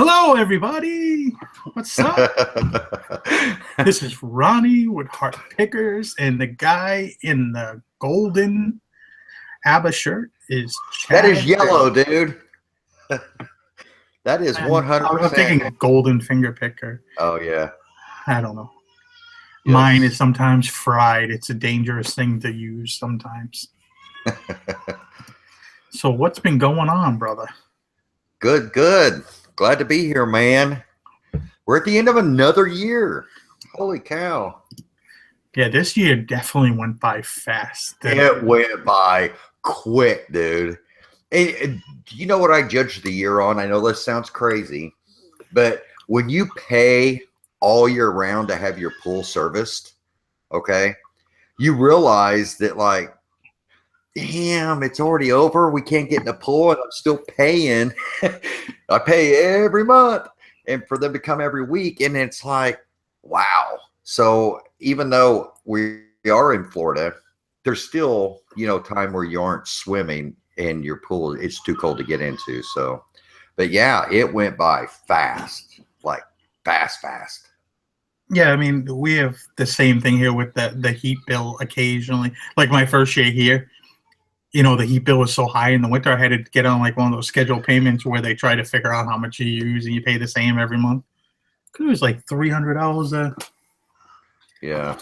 Hello, everybody. What's up? This is Ronnie with Hart Pickers, and the guy in the golden ABBA shirt is That is Chad. yellow, dude. That is And I'm 100%. thinking golden finger picker. Oh, yeah. I don't know. Mine is Yes. sometimes fried. It's a dangerous thing to use sometimes. So what's been going on, brother? Good, good. Glad to be here, man. We're at the end of another year. Holy cow. Yeah, this year definitely went by fast. It went by quick, dude. And do you know what I judge the year on? I know this sounds crazy, but when you pay all year round to have your pool serviced, okay, you realize that, like, damn, it's already over. We can't get in the pool, and I'm still paying. I pay every month, and for them to come every week, and it's like, wow. So even though we are in Florida, there's still, time where you aren't swimming in your pool. It's too cold to get into. So, but yeah, it went by fast, like fast. Yeah, I mean, we have the same thing here with the heat bill occasionally. Like my first year here, the heat bill was so high in the winter, I had to get on like one of those scheduled payments where they try to figure out how much you use and you pay the same every month. 'Cause it was like $300 Yeah.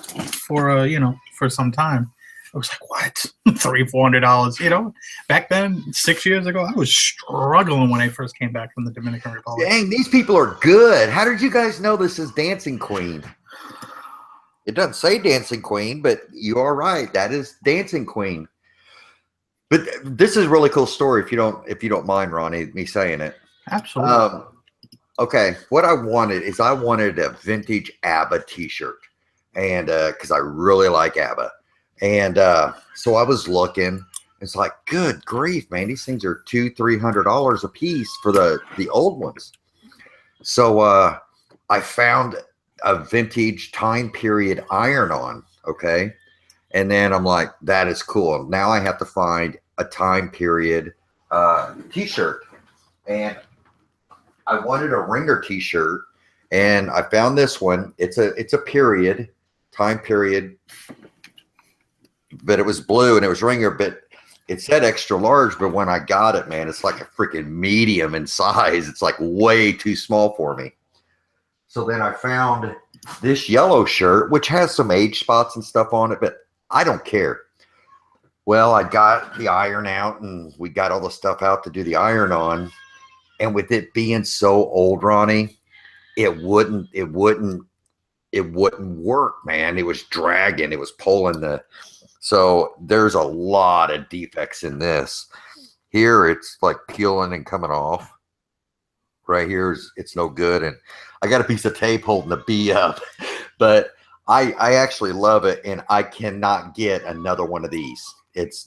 for some time. I was like, what? $300-400? Back then, 6 years ago, I was struggling when I first came back from the Dominican Republic. Dang, these people are good. How did you guys know this is Dancing Queen? It doesn't say Dancing Queen, but you are right. That is Dancing Queen. But this is a really cool story. If you don't mind, Ronnie, me saying it. Absolutely. Okay, what I wanted a vintage ABBA T-shirt, and because I really like ABBA, and so I was looking. It's like, good grief, man! These things are $200-300 a piece for the old ones. So I found a vintage time period iron-on. Okay, and then I'm like, that is cool. Now I have to find a time period T-shirt, and I wanted a ringer T-shirt, and I found this one. It's a period, time period, but it was blue and it was ringer, but it said extra large. But when I got it, man, it's like a freaking medium in size. It's like way too small for me. So then I found this yellow shirt, which has some age spots and stuff on it, but I don't care. Well, I got the iron out, and we got all the stuff out to do the iron on. And with it being so old, Ronnie, it wouldn't work, man. It was dragging. It was pulling so there's a lot of defects in this. Here, it's like peeling and coming off. Right here, it's no good. And I got a piece of tape holding the B up. But I actually love it, and I cannot get another one of these.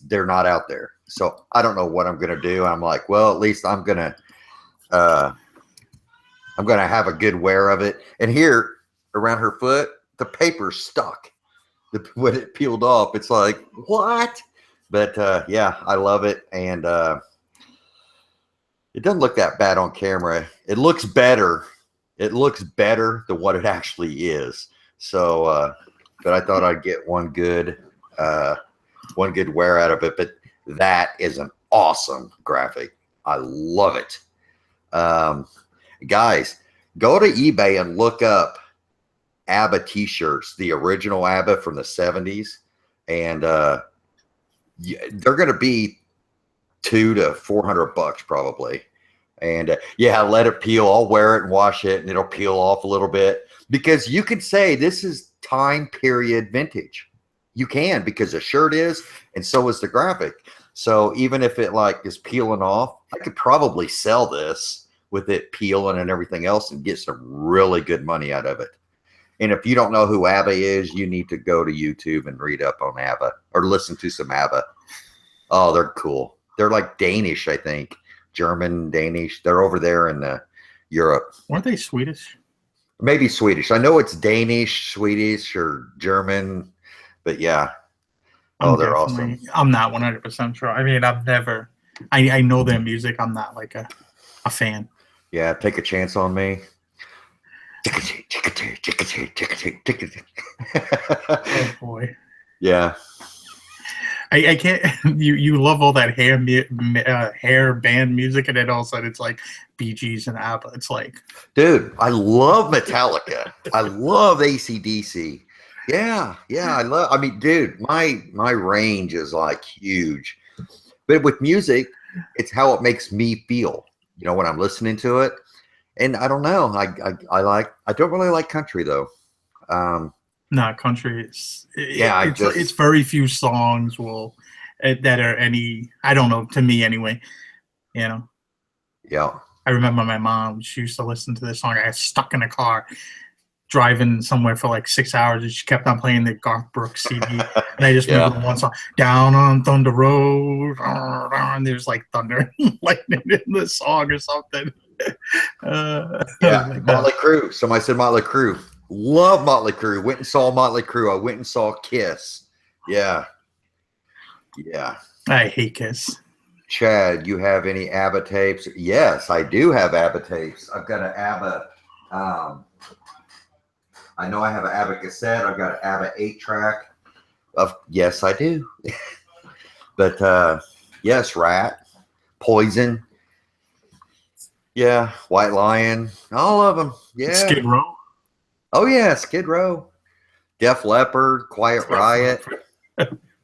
They're not out there. So I don't know what I'm going to do. I'm like, well, at least I'm going to have a good wear of it. And here around her foot, the paper's stuck. When it peeled off, it's like, what? But yeah, I love it. And it doesn't look that bad on camera. It looks better. It looks better than what it actually is. So, but I thought I'd get one good wear out of it. But that is an awesome graphic. I love it. Guys, go to eBay and look up ABBA T-shirts, the original ABBA from the 70s, and they're going to be $200 to $400 probably. And yeah, let it peel. I'll wear it and wash it, and it'll peel off a little bit, because you could say this is time period vintage. You can, because the shirt is, and so is the graphic. So even if it like is peeling off, I could probably sell this with it peeling and everything else and get some really good money out of it. And if you don't know who ABBA is, you need to go to YouTube and read up on ABBA or listen to some ABBA. Oh, they're cool. They're like Danish, I think. German, Danish. They're over there in Europe. Weren't they Swedish? Maybe Swedish. I know it's Danish, Swedish, or German. But yeah. Oh, they're awesome. I'm not 100% sure. I mean, I know their music. I'm not like a fan. Yeah, Take a Chance on Me. Oh boy. Yeah. I can't. You love all that hair band music, and then all of a sudden it's like Bee Gees and ABBA. It's like, Dude, I love Metallica. I love AC/DC. Yeah, yeah, I mean, dude, my range is like huge. But with music, it's how it makes me feel, when I'm listening to it. And I don't know. I don't really like country though. not country. Yeah, It's very few songs that are any. I don't know. To me, anyway. Yeah. I remember my mom. She used to listen to this song. I got stuck in a car driving somewhere for like 6 hours, and she kept on playing the Garth Brooks CD. And I just remember the one song, "Down on Thunder Road," and there's like thunder, lightning in the song or something. Yeah, Motley Crue. Somebody said Motley Crue. Love Motley Crue. Went and saw Motley Crue. I went and saw Kiss. Yeah. Yeah. I hate Kiss. Chad, you have any ABBA tapes? Yes, I do have ABBA tapes. I've got an ABBA. I know I have an ABBA cassette. I've got an ABBA 8-track. Yes, I do. But yes, Rat, Poison. Yeah, White Lion. All of them. Yeah. Skid Row. Oh yeah, Skid Row. Def Leppard, Quiet Riot.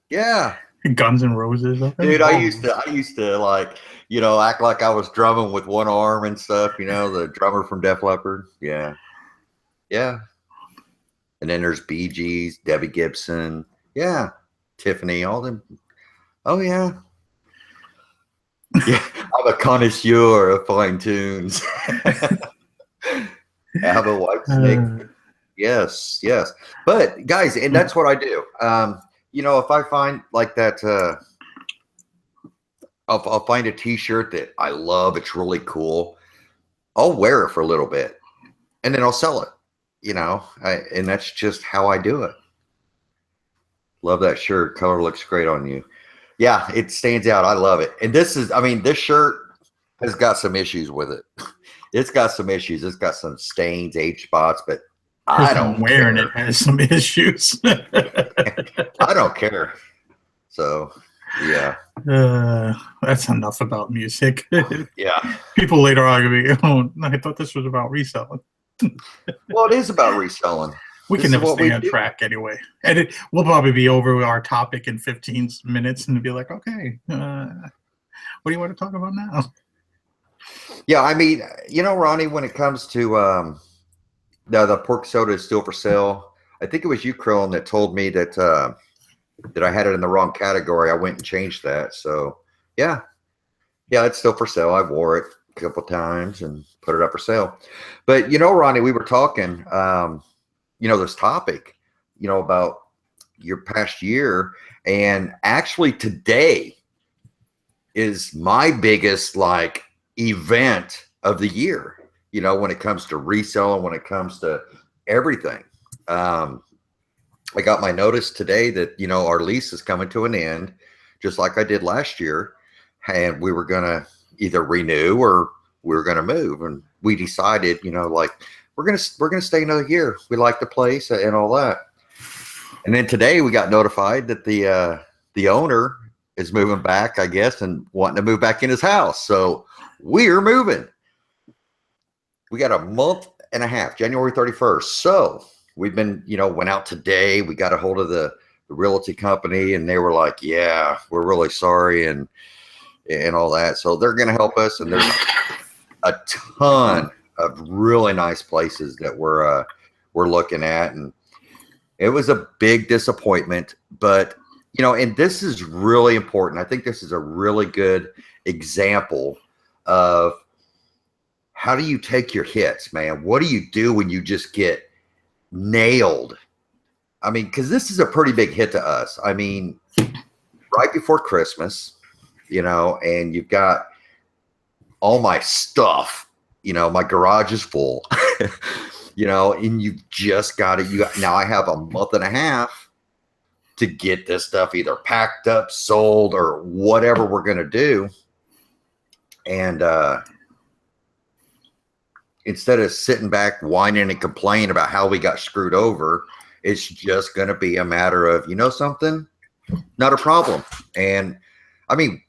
Yeah. Guns N' Roses. Dude, I used to like, act like I was drumming with one arm and stuff, the drummer from Def Leppard. Yeah. Yeah. And then there's Bee Gees, Debbie Gibson. Yeah. Tiffany, all them. Oh yeah. Yeah. I'm a connoisseur of fine tunes. Have a White Snake. Yes, yes. But guys, and that's what I do. If I find like that, I'll find a T-shirt that I love. It's really cool. I'll wear it for a little bit, and then I'll sell it. And that's just how I do it. Love that shirt. Color looks great on you. Yeah, it stands out. I love it. And this shirt has got some issues with it. It's got some issues. It's got some stains, age spots, but I don't wearing care. It has some issues. I don't care. So, yeah. That's enough about music. Yeah. People later are going to be, oh, I thought this was about reselling. Well, it is about reselling. We can never stay on track anyway. And we'll probably be over our topic in 15 minutes and be like, okay, what do you want to talk about now? Yeah, I mean, Ronnie, when it comes to the pork soda is still for sale. I think it was you, Krillin, that told me that I had it in the wrong category. I went and changed that. So, yeah, it's still for sale. I wore it a couple times and put it up for sale. But, Ronnie, we were talking, this topic, about your past year. And actually today is my biggest, event of the year, when it comes to reselling, when it comes to everything. I got my notice today that, our lease is coming to an end, just like I did last year. And we were going to either renew or we were going to move. And we decided, we're going to stay another year. We like the place and all that. And then today we got notified that the owner is moving back, I guess, and wanting to move back in his house. So we're moving. We got a month and a half, January 31st. So we've been, went out today. We got a hold of the realty company, and they were like, yeah, we're really sorry and all that. So they're going to help us. And there's a ton of really nice places that we're looking at. And it was a big disappointment, but and this is really important. I think this is a really good example of how do you take your hits, man? What do you do when you just get nailed? I mean, because this is a pretty big hit to us. I mean, right before Christmas, and you've got all my stuff, my garage is full, and you've just got it. Now I have a month and a half to get this stuff either packed up, sold, or whatever we're going to do. And instead of sitting back whining and complaining about how we got screwed over, it's just going to be a matter of, something, not a problem. And I mean,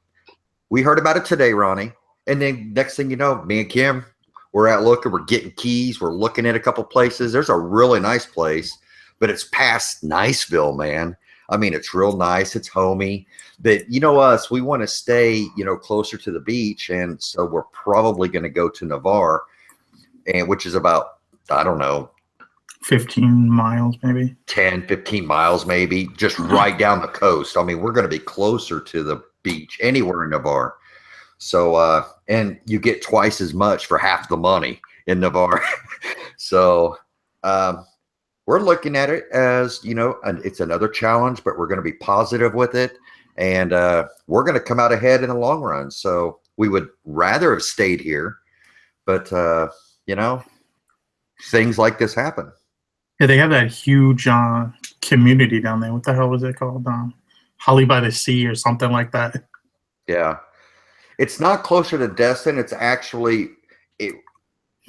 we heard about it today, Ronnie. And then next thing you know, me and Kim, we're out looking, we're getting keys, we're looking at a couple places. There's a really nice place, but it's past Niceville, man. I mean, it's real nice, it's homey. But us, we want to stay, closer to the beach. And so we're probably going to go to Navarre, and which is about, I don't know, 15 miles, maybe 10, 15 miles, maybe, just right down the coast. I mean, we're going to be closer to the beach anywhere in Navarre. So, and you get twice as much for half the money in Navarre. So, we're looking at it as, it's another challenge, but we're going to be positive with it. And we're going to come out ahead in the long run. So we would rather have stayed here, but, things like this happen. Yeah, they have that huge community down there. What the hell was it called? Holly by the Sea or something like that. Yeah. It's not closer to Destin. It's actually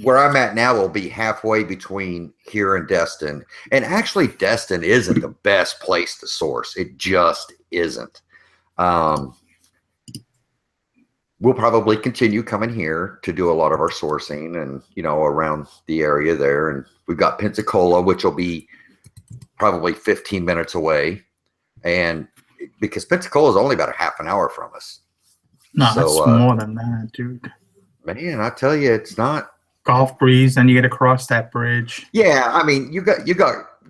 where I'm at now will be halfway between here and Destin. And actually, Destin isn't the best place to source. It just isn't. We'll probably continue coming here to do a lot of our sourcing and, around the area there. And we've got Pensacola, which will be probably 15 minutes away. And because Pensacola is only about a half an hour from us. No, that's more than that, dude. Man, I tell you, it's not. Gulf Breeze, and you get across that bridge. Yeah, I mean, you got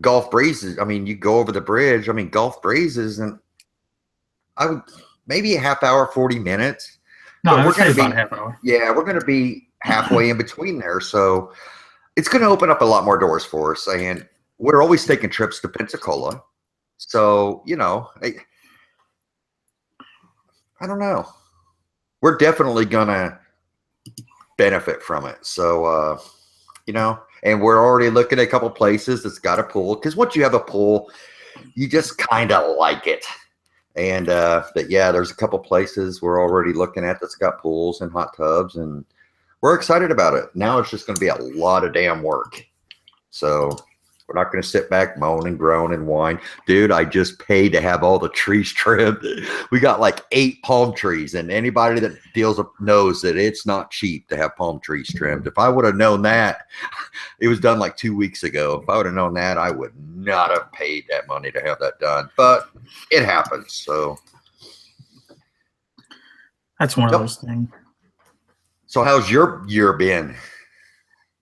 Gulf Breezes. I mean, you go over the bridge. I mean, Gulf Breezes, and I would maybe a half hour, 40 minutes. No, we're going to be about half hour. Yeah, we're going to be halfway in between there, so it's going to open up a lot more doors for us. And we're always taking trips to Pensacola, so I don't know. We're definitely gonna benefit from it. So, and we're already looking at a couple places that's got a pool. Because once you have a pool, you just kind of like it. And but yeah, there's a couple places we're already looking at that's got pools and hot tubs, and we're excited about it. Now it's just going to be a lot of damn work. So we're not going to sit back, moan and groan and whine. Dude, I just paid to have all the trees trimmed. We got like 8 palm trees, and anybody that deals with knows that it's not cheap to have palm trees trimmed. If I would have known that, it was done like 2 weeks ago. If I would have known that, I would not have paid that money to have that done. But it happens. So that's one of those things. So how's your year been?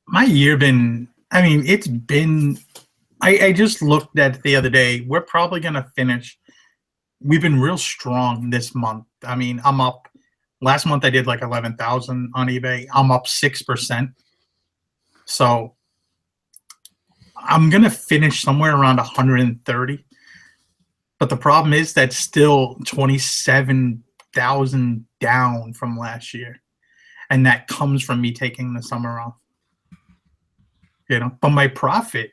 My year been, it's been, I just looked at it the other day. We're probably going to finish. We've been real strong this month. I'm up. Last month I did like 11,000 on eBay. I'm up 6%. So I'm going to finish somewhere around 130. But the problem is that's still 27,000 down from last year. And that comes from me taking the summer off. But my profit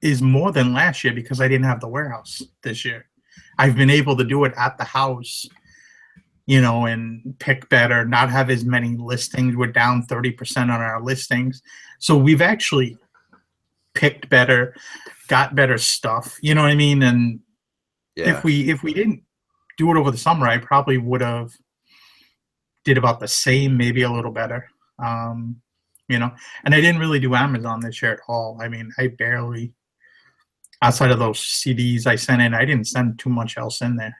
is more than last year because I didn't have the warehouse this year. I've been able to do it at the house, and pick better, not have as many listings. We're down 30% on our listings. So we've actually picked better, got better stuff. You know what I mean? And if we didn't do it over the summer, I probably would have did about the same, maybe a little better. And I didn't really do Amazon this year at all. I barely, outside of those CDs I sent in, I didn't send too much else in there.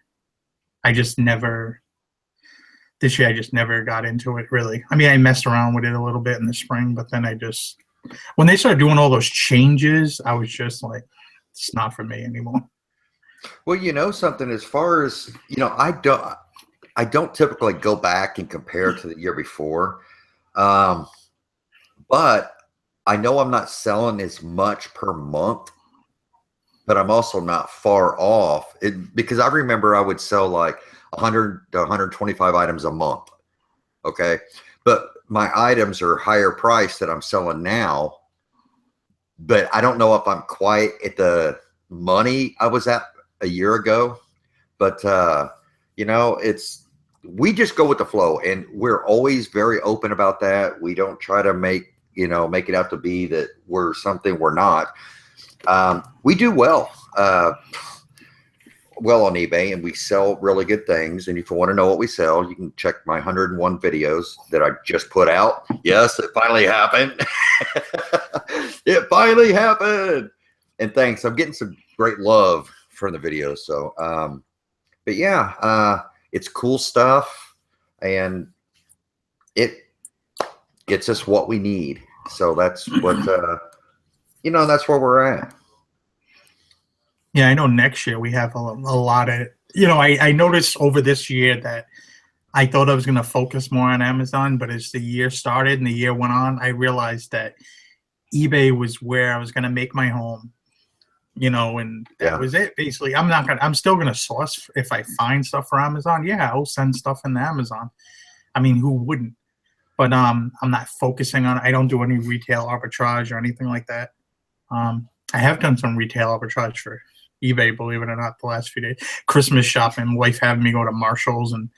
This year I just never got into it really. I messed around with it a little bit in the spring, but then when they started doing all those changes, I was just like, it's not for me anymore. Well, something, as far as, I don't typically go back and compare to the year before. But I know I'm not selling as much per month, but I'm also not far off because I remember I would sell like 100 to 125 items a month. Okay. But my items are higher priced that I'm selling now, but I don't know if I'm quite at the money I was at a year ago, but we just go with the flow, and we're always very open about that. We don't try to make make it out to be that we're something we're not. We do well. Well on eBay, and we sell really good things. And if you want to know what we sell, you can check my 101 videos that I just put out. Yes, it finally happened. It finally happened. And thanks. I'm getting some great love from the videos. So, but yeah, it's cool stuff, and it gets us what we need. So that's what, that's where we're at. Yeah, I know next year we have a lot of, I noticed over this year that I thought I was going to focus more on Amazon, but as the year started and the year went on, I realized that eBay was where I was going to make my home, and that was it. Basically, I'm still going to source if I find stuff for Amazon. Yeah, I'll send stuff into Amazon. I mean, who wouldn't? But I'm not focusing on it. I don't do any retail arbitrage or anything like that. I have done some retail arbitrage for eBay, believe it or not, the last few days. Christmas shopping, wife having me go to Marshall's and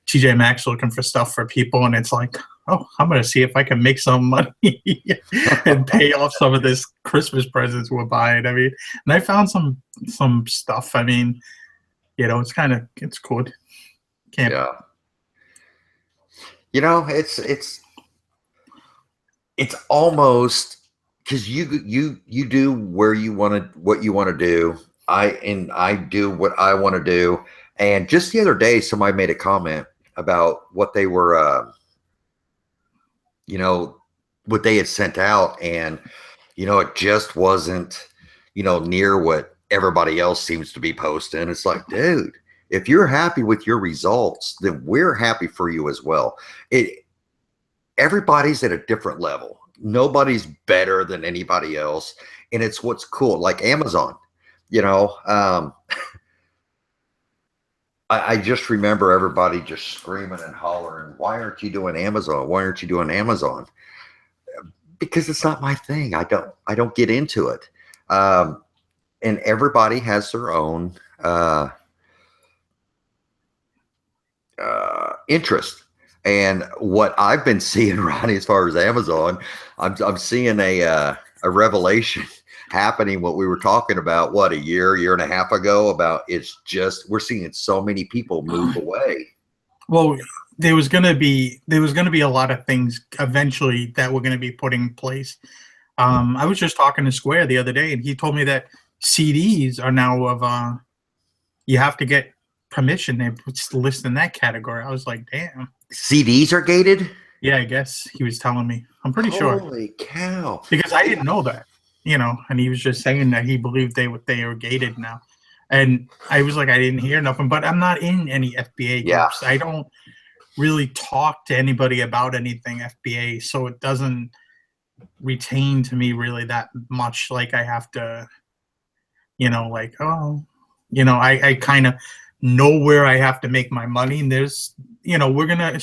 TJ Maxx looking for stuff for people, and it's like, oh, I'm going to see if I can make some money and pay off some of this Christmas presents we're buying. I mean, and I found some stuff. I mean, it's cool. Yeah. It's almost, because you do what you want to do. I do what I want to do. And just the other day, somebody made a comment about what they were, what they had sent out, and it just wasn't, near what everybody else seems to be posting. It's like, dude, if you're happy with your results, then we're happy for you as well. Everybody's at a different level. Nobody's better than anybody else. And it's what's cool. Like Amazon, I just remember everybody just screaming and hollering, why aren't you doing Amazon? Why aren't you doing Amazon? Because it's not my thing. I don't get into it. And everybody has their own interest. And what I've been seeing, Ronnie, as far as Amazon, I'm seeing a revelation happening. What we were talking about, a year and a half ago, about we're seeing so many people move away. Well, there was going to be a lot of things eventually that we're going to be put in place. I was just talking to Square the other day, and he told me that CDs are now you have to get permission. They list in that category. I was like, damn. CDs are gated? Yeah, I guess he was telling me. I'm pretty sure. Holy cow. Because I didn't know that, and he was just saying that he believed they were gated now. And I was like, I didn't hear nothing, but I'm not in any FBA groups. I don't really talk to anybody about anything FBA, so it doesn't retain to me really that much. Like I have to, I kind of know where I have to make my money. And there's, we're going to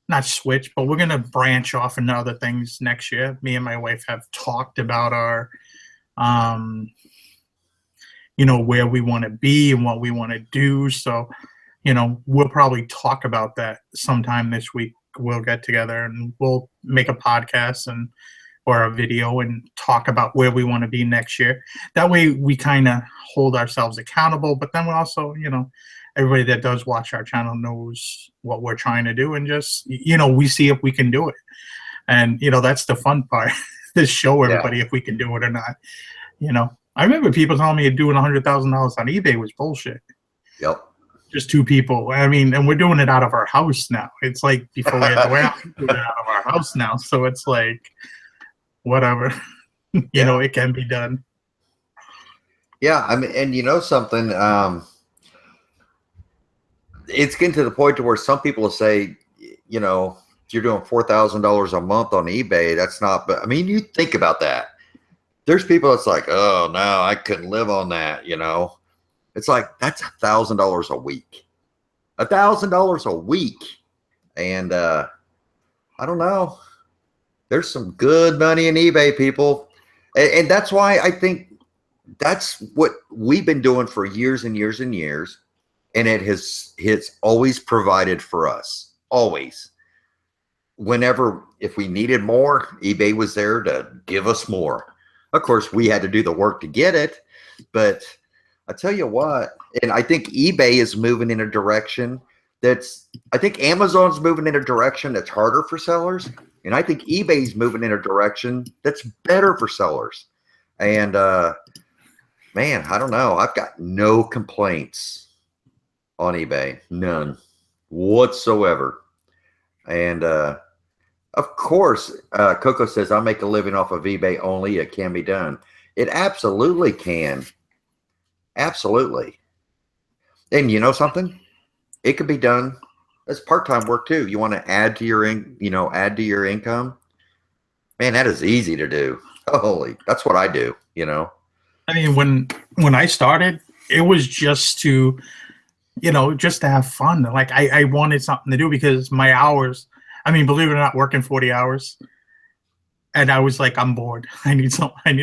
not switch, but we're going to branch off into other things next year. Me and my wife have talked about our, where we want to be and what we want to do. So, we'll probably talk about that sometime this week. We'll get together and we'll make a podcast or a video and talk about where we want to be next year. That way we kind of hold ourselves accountable, but then we also, everybody that does watch our channel knows what we're trying to do, and just, we see if we can do it. And, that's the fun part, to show everybody if we can do it or not. I remember people telling me doing $100,000 on eBay was bullshit. Yep. Just two people. I mean, and we're doing it out of our house now. It's like before we had the warehouse, we're doing it out of our house now. So it's like, whatever, it can be done. Yeah. I mean, and something, it's getting to the point to where some people will say, if you're doing $4,000 a month on eBay, that's not, but I mean, you think about that. There's people that's like, oh no, I couldn't live on that. It's like, that's $1,000 a week, $1,000 a week. And, I don't know. There's some good money in eBay, people. And that's why I think that's what we've been doing for years and years and years. And it's always provided for us. Always. whenever, if we needed more, eBay was there to give us more. Of course, we had to do the work to get it, but I tell you what, and I think eBay is moving in a direction I think Amazon's moving in a direction that's harder for sellers, and I think eBay's moving in a direction that's better for sellers. And man, I don't know. I've got no complaints on eBay, none whatsoever. And of course, Coco says, I make a living off of eBay only. It can be done. It absolutely can. Absolutely. And you know something? It could be done as part-time work too. You want to add to your add to your income. Man, that is easy to do. Holy, that's what I do, I mean, when I started, it was just to, just to have fun. Like I wanted something to do because my hours, I mean, believe it or not, working 40 hours. And I was like, I'm bored. I need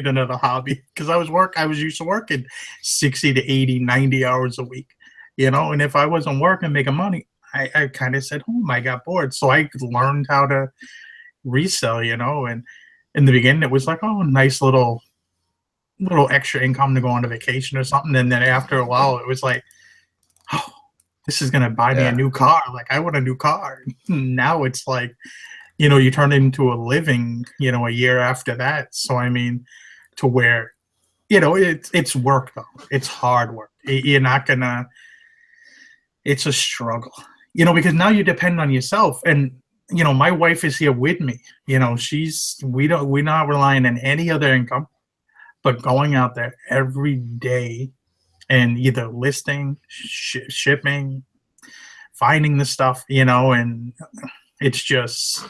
another hobby because I was used to working 60 to 80, 90 hours a week, and if I wasn't working, making money, I kind of said, I got bored. So I learned how to resell, and in the beginning it was like, nice little extra income to go on a vacation or something. And then after a while it was like, this is going to buy me a new car. Like I want a new car. Now it's like, you turn it into a living, a year after that. So, I mean, to where, it's work though. It's hard work. You're not gonna, it's a struggle, because now you depend on yourself. And, my wife is here with me, we're not relying on any other income, but going out there every day and either listing, shipping, finding the stuff, and it's just,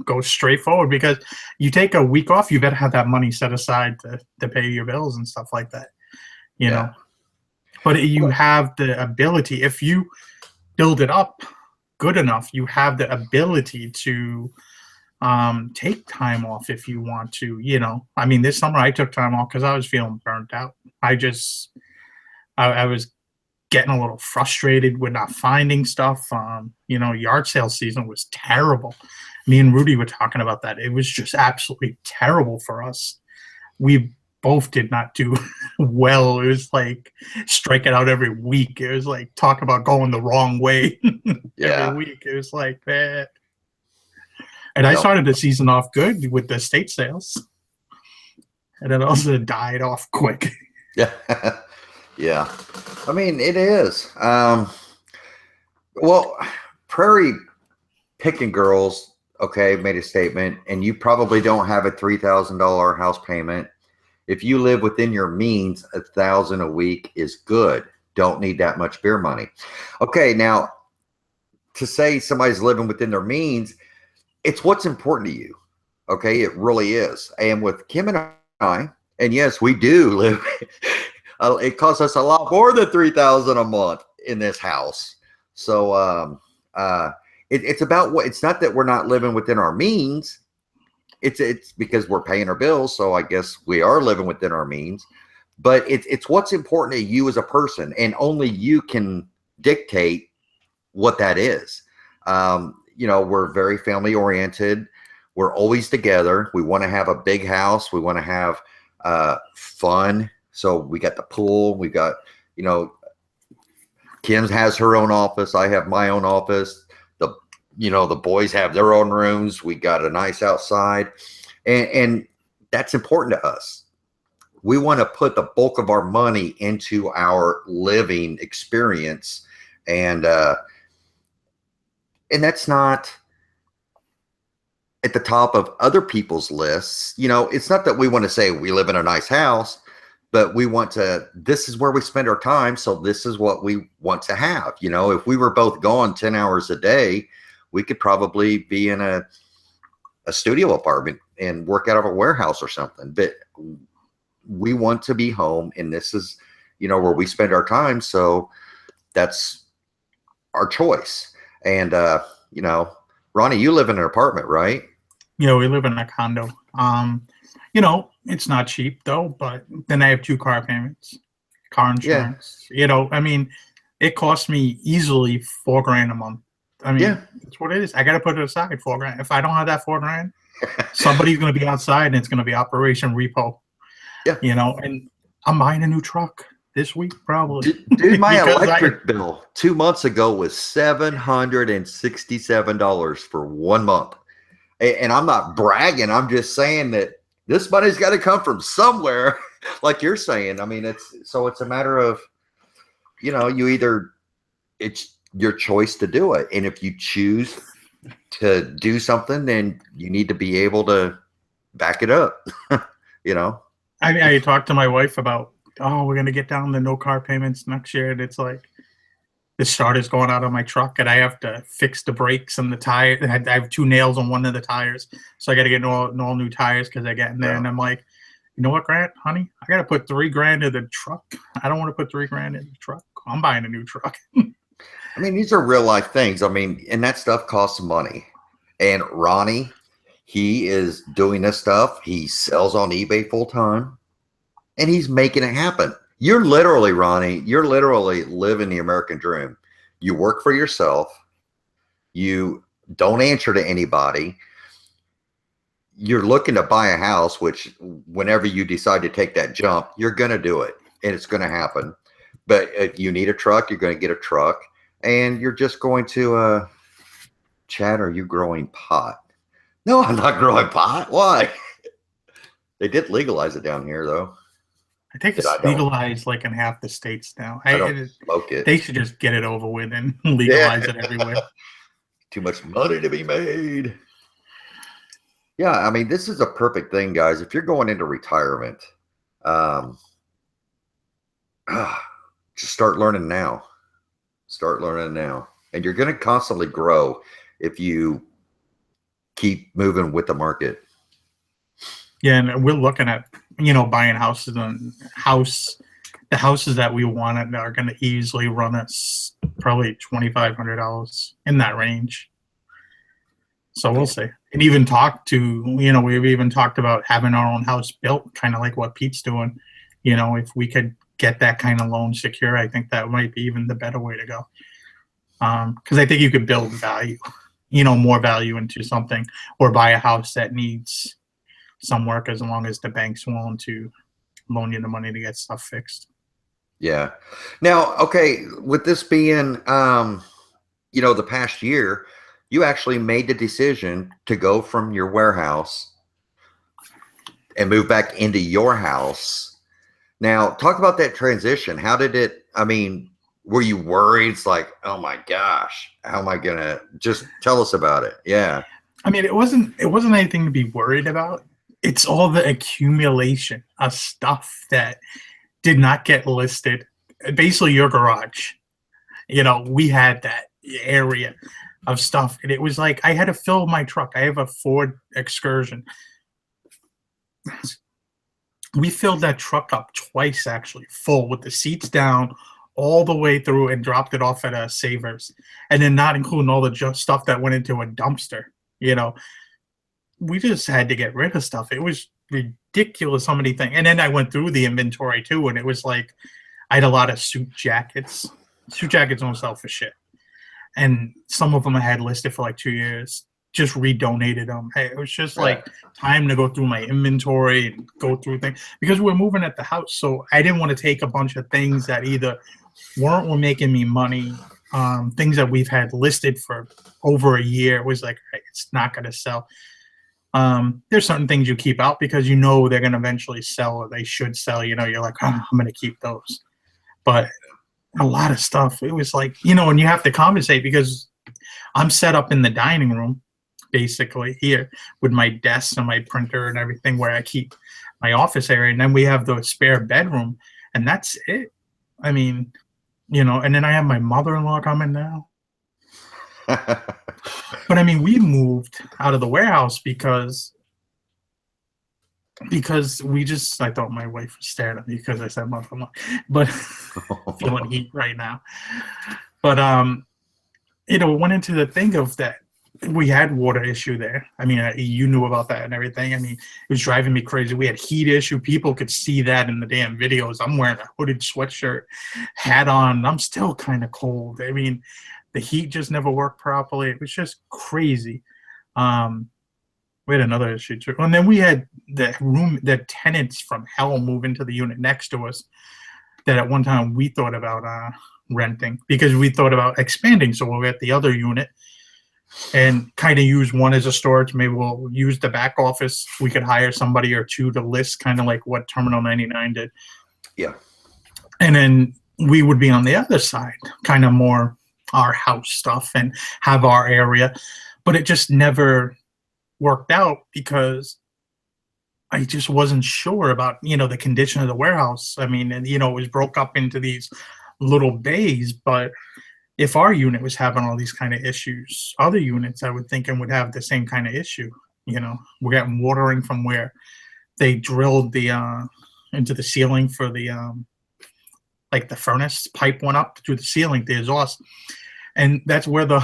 go straight forward because you take a week off, you better have that money set aside to pay your bills and stuff like that, know. But you have the ability, if you build it up good enough, you have the ability to take time off if you want to, I mean, this summer I took time off because I was feeling burnt out. I was getting a little frustrated with not finding stuff. Yard sale season was terrible. Me and Rudy were talking about that. It was just absolutely terrible for us. We both did not do well. It was like striking out every week. It was like talk about going the wrong way every week. It was like that. And I started the season off good with the estate sales. And it also died off quick. Yeah. Yeah. I mean, it is. Well, Prairie Picking Girls, made a statement, and you probably don't have a $3,000 house payment. If you live within your means, $1,000 a week is good. Don't need that much beer money. Okay, now to say somebody's living within their means, it's what's important to you. Okay, it really is. And with Kim and I, and yes, we do live. It costs us a lot more than $3,000 a month in this house. So it's about what. It's not that we're not living within our means. It's because we're paying our bills. So I guess we are living within our means. But it's what's important to you as a person, and only you can dictate what that is. We're very family oriented. We're always together. We want to have a big house. We want to have fun. So we got the pool. We got, Kim's has her own office. I have my own office. The boys have their own rooms. We got a nice outside, and that's important to us. We want to put the bulk of our money into our living experience, and that's not at the top of other people's lists. It's not that we want to say we live in a nice house, but we want to, this is where we spend our time. So this is what we want to have. If we were both gone 10 hours a day, we could probably be in a studio apartment and work out of a warehouse or something. But we want to be home, and this is, where we spend our time. So that's our choice. And, Ronnie, you live in an apartment, right? Yeah, we live in a condo. It's not cheap though, but then I have 2 car payments, car insurance. I mean, it costs me easily $4,000 a month I mean, Yeah. that's what it is. I got to put it aside, $4,000. If I don't have that $4,000, somebody's going to be outside and it's going to be Operation Repo, Yeah. and I'm buying a new truck this week, probably. Dude, my Because electric bill 2 months ago was $767 for 1 month. And I'm not bragging. I'm just saying that this money's got to come from somewhere, like you're saying. I mean, it's a matter of, it's your choice to do it. And if you choose to do something, then you need to be able to back it up, I talked to my wife about, we're going to get down to no car payments next year. And it's like, the starter's going out on my truck and I have to fix the brakes and the tire. I have 2 nails on one of the tires. So I got to get all new tires because I get in there. Yeah. And I'm like, you know what, Grant, honey, I got to put $3,000 in the truck. I don't want to put $3,000 in the truck. I'm buying a new truck. I mean, these are real life things. I mean, and that stuff costs money. And Ronnie, he is doing this stuff. He sells on eBay full time and he's making it happen. You're literally, Ronnie, living the American dream. You work for yourself. You don't answer to anybody. You're looking to buy a house, which whenever you decide to take that jump, you're going to do it and it's going to happen. But if you need a truck, you're going to get a truck and you're just going to, Chad, are you growing pot? No, I'm not growing pot. Why? They did legalize it down here though. I think it's legalized like in half the states now. I don't smoke it. They should just get it over with and legalize it everywhere. Too much money to be made. Yeah, I mean, this is a perfect thing, guys. If you're going into retirement, just start learning now. Start learning now. And you're going to constantly grow if you keep moving with the market. Yeah, and we're looking at, buying houses, and the houses that we wanted are going to easily run us probably $2,500 in that range. So we'll see. And even we've even talked about having our own house built, kind of like what Pete's doing. If we could get that kind of loan secure, I think that might be even the better way to go. Because I think you could build value, more value into something, or buy a house that needs some work as long as the bank's willing to loan you the money to get stuff fixed. Yeah. Now, okay, with this being, the past year, you actually made the decision to go from your warehouse and move back into your house. Now, talk about that transition. How did it, were you worried? It's like, oh my gosh, how am I going to, just tell us about it. Yeah. It wasn't anything to be worried about. It's all the accumulation of stuff that did not get listed. Basically, your garage. We had that area of stuff, and it was like I had to fill my truck. I have a Ford Excursion. We filled that truck up twice, actually, full with the seats down all the way through, and dropped it off at a Savers, and then not including all the stuff that went into a dumpster. We just had to get rid of stuff. It was ridiculous how many things. And then I went through the inventory too, and it was like I had a lot of suit jackets. Suit jackets don't sell for shit. And some of them I had listed for like 2 years, just redonated them. It was just like time to go through my inventory and go through things, because we're moving at the house. So I didn't want to take a bunch of things that either were making me money, things that we've had listed for over a year. It was like, it's not going to sell. There's certain things you keep out because they're going to eventually sell, or they should sell. You're like, I'm going to keep those. But a lot of stuff, it was like, and you have to compensate, because I'm set up in the dining room, basically here with my desk and my printer and everything, where I keep my office area. And then we have the spare bedroom, and that's it. And then I have my mother-in-law coming now. But we moved out of the warehouse because I thought my wife was staring at me because I said mother-in-law, but feeling heat right now. But it went into the thing of that we had water issue there. You knew about that and everything. It was driving me crazy. We had heat issue. People could see that in the damn videos. I'm wearing a hooded sweatshirt, hat on. I'm still kind of cold. The heat just never worked properly. It was just crazy. We had another issue too. And then we had the tenants from hell move into the unit next to us that at one time we thought about renting because we thought about expanding. So we'll get the other unit and kind of use one as a storage. Maybe we'll use the back office. We could hire somebody or two to list, kind of like what Terminal 99 did. Yeah. And then we would be on the other side, kind of more our house stuff and have our area. But it just never worked out because I just wasn't sure about, the condition of the warehouse. I mean, and, it was broke up into these little bays, but if our unit was having all these kind of issues, other units I would think would have the same kind of issue. We're getting watering from where they drilled the into the ceiling for the like the furnace pipe went up through the ceiling, the exhaust, and that's where the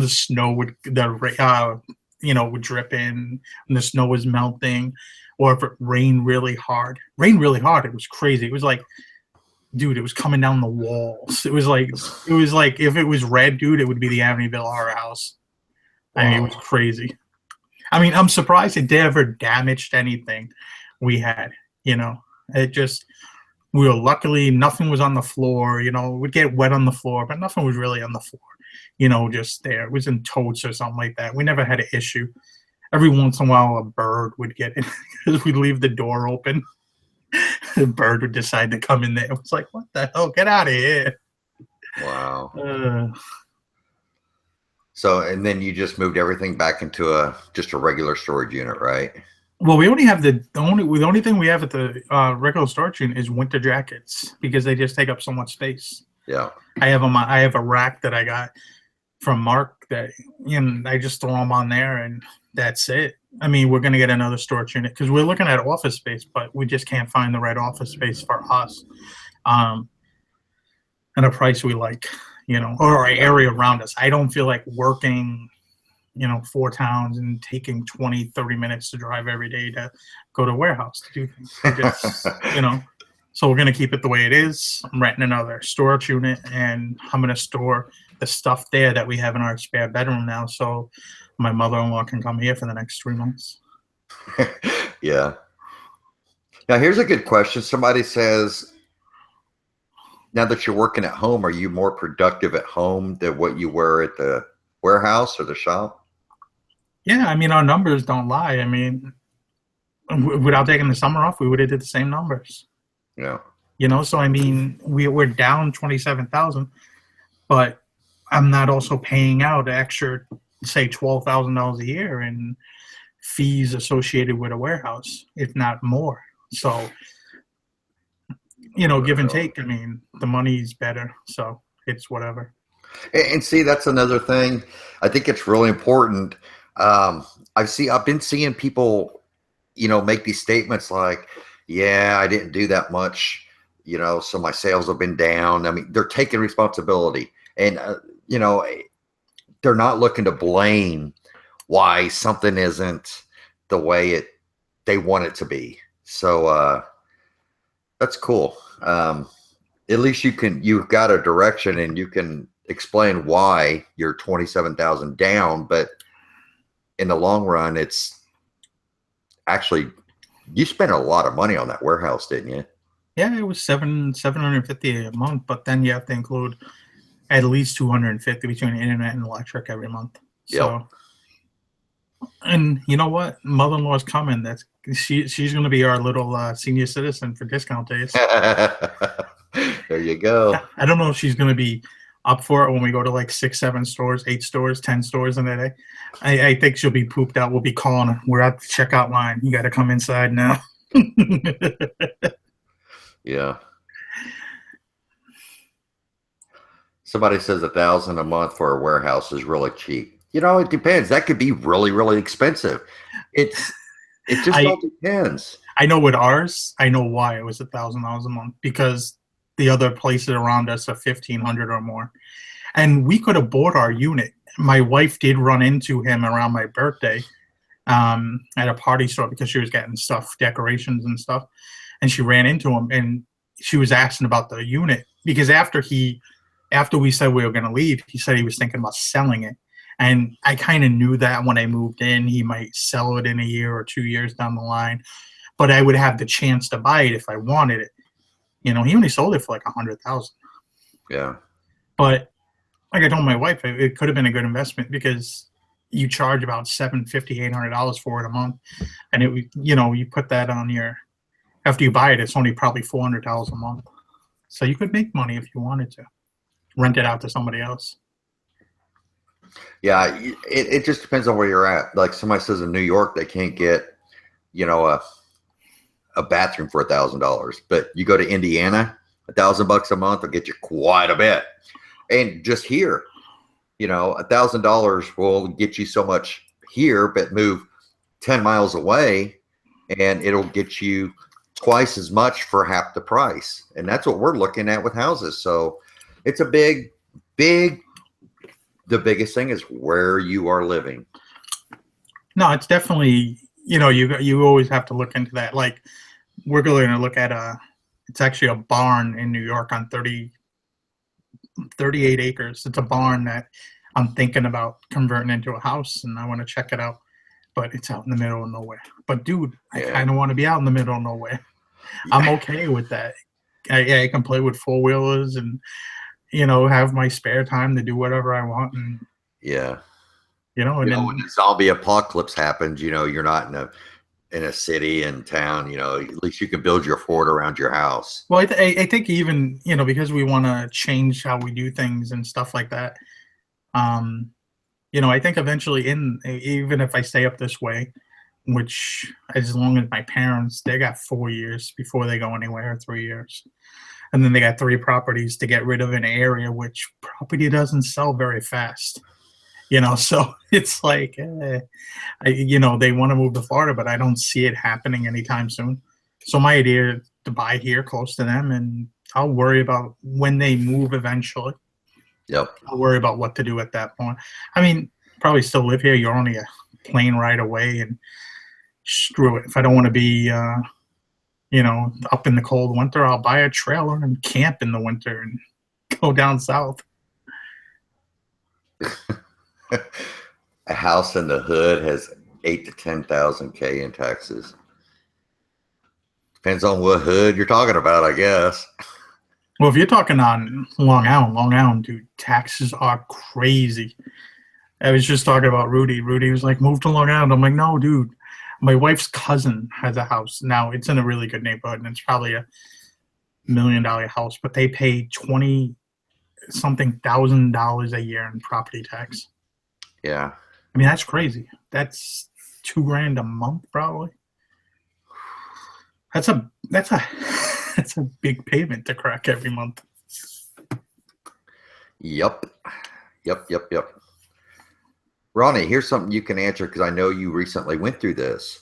snow would would drip in, and the snow was melting, or if it rained really hard. It was crazy. It was like, dude, it was coming down the walls. It was like if it was red, dude, it would be the Amityville Horror House. Wow. I mean, it was crazy. I mean, I'm surprised it never damaged anything we had. It just, we were luckily nothing was on the floor. It would get wet on the floor, but nothing was really on the floor. Just there. It was in totes or something like that. We never had an issue. Every once in a while, a bird would get in because we'd leave the door open. The bird would decide to come in there. It was like, what the hell? Get out of here. Wow. So, and then you just moved everything back into just a regular storage unit, right? Well, we only have the only thing we have at the regular storage unit is winter jackets because they just take up so much space. Yeah. I have a rack that I got from Mark that I just throw them on there and that's it. I mean, we're going to get another storage unit because we're looking at office space, but we just can't find the right office space for us and a price we like, or our area around us. I don't feel like working, 4 towns and taking 20, 30 minutes to drive every day to go to a warehouse to do things. So we're going to keep it the way it is. I'm renting another storage unit, and I'm going to store the stuff there that we have in our spare bedroom now. So my mother-in-law can come here for the next 3 months. Yeah. Now, here's a good question. Somebody says, now that you're working at home, are you more productive at home than what you were at the warehouse or the shop? Yeah, I mean, our numbers don't lie. I mean, without taking the summer off, we would have did the same numbers. Yeah. So I mean, we're down 27,000, but I'm not also paying out extra, say $12,000 a year in fees associated with a warehouse, if not more. So, give and take. I mean, the money's better, so it's whatever. And see, that's another thing. I think it's really important. I've been seeing people, make these statements like, yeah, I didn't do that much, so my sales have been down. I mean, they're taking responsibility and, they're not looking to blame why something isn't the way they want it to be. So, that's cool. At least you've got a direction and you can explain why you're 27,000 down, but in the long run, it's actually, you spent a lot of money on that warehouse, didn't you? Yeah, it was $750 a month, but then you have to include at least $250 between internet and electric every month. So, yep. And you know what? Mother-in-law's coming. She's going to be our little senior citizen for discount days. There you go. I don't know if she's going to be up for it when we go to like 6, 7 stores, 8 stores, 10 stores in a day. I think she'll be pooped out. We'll be calling her. We're at the checkout line. You got to come inside now. Yeah. Somebody says $1,000 a month for a warehouse is really cheap. It depends. That could be really, really expensive. It just all depends. I know with ours, I know why it was $1,000 a month, because the other places around us are $1,500 or more. And we could have bought our unit. My wife did run into him around my birthday at a party store because she was getting stuff, decorations and stuff. And she ran into him and she was asking about the unit because after he after we said we were going to leave, he said he was thinking about selling it. And I kind of knew that when I moved in, he might sell it in a year or 2 years down the line, but I would have the chance to buy it if I wanted it. He only sold it for like 100,000. Yeah. But like I told my wife, it could have been a good investment because you charge about $750, $800 for it a month, and you put that on after you buy it, it's only probably $400 a month. So you could make money if you wanted to rent it out to somebody else. Yeah, it just depends on where you're at. Like somebody says in New York, they can't get, a bathroom for $1,000, but you go to Indiana, $1,000 a month will get you quite a bit. And just here, $1,000 will get you so much here, but move 10 miles away, and it'll get you twice as much for half the price. And that's what we're looking at with houses. So it's a big, the biggest thing is where you are living. No, it's definitely, you always have to look into that. Like we're going to look at it's actually a barn in New York on 38 acres. It's a barn that I'm thinking about converting into a house, and I want to check it out. But it's out in the middle of nowhere. But dude, I kind of want to be out in the middle of nowhere. Yeah. I'm okay with that. I can play with four-wheelers and have my spare time to do whatever I want. And yeah, and then when the zombie apocalypse happens, you're not in a city and town. At least you can build your fort around your house. Well, I think even because we want to change how we do things and stuff like that. I think eventually, even if I stay up this way, which as long as my parents, they got 4 years before they go anywhere, 3 years. And then they got 3 properties to get rid of in an area, which property doesn't sell very fast. So it's like, they want to move to Florida, but I don't see it happening anytime soon. So my idea is to buy here close to them, and I'll worry about when they move eventually. Yep. I'll worry about what to do at that point. I mean, probably still live here. You're only a plane ride away, and screw it. If I don't want to be, up in the cold winter, I'll buy a trailer and camp in the winter and go down south. A house in the hood has 8,000 to 10,000 K in taxes. Depends on what hood you're talking about, I guess. Well, if you're talking on Long Island, dude, taxes are crazy. I was just talking about Rudy. Rudy was like, move to Long Island. I'm like, no, dude. My wife's cousin has a house. Now, it's in a really good neighborhood, and it's probably a $1 million house, but they pay $20-something thousand a year in property tax. Yeah. I mean, that's crazy. That's $2,000 a month, probably. That's a big payment to crack every month. Yep. Ronnie, here's something you can answer because I know you recently went through this.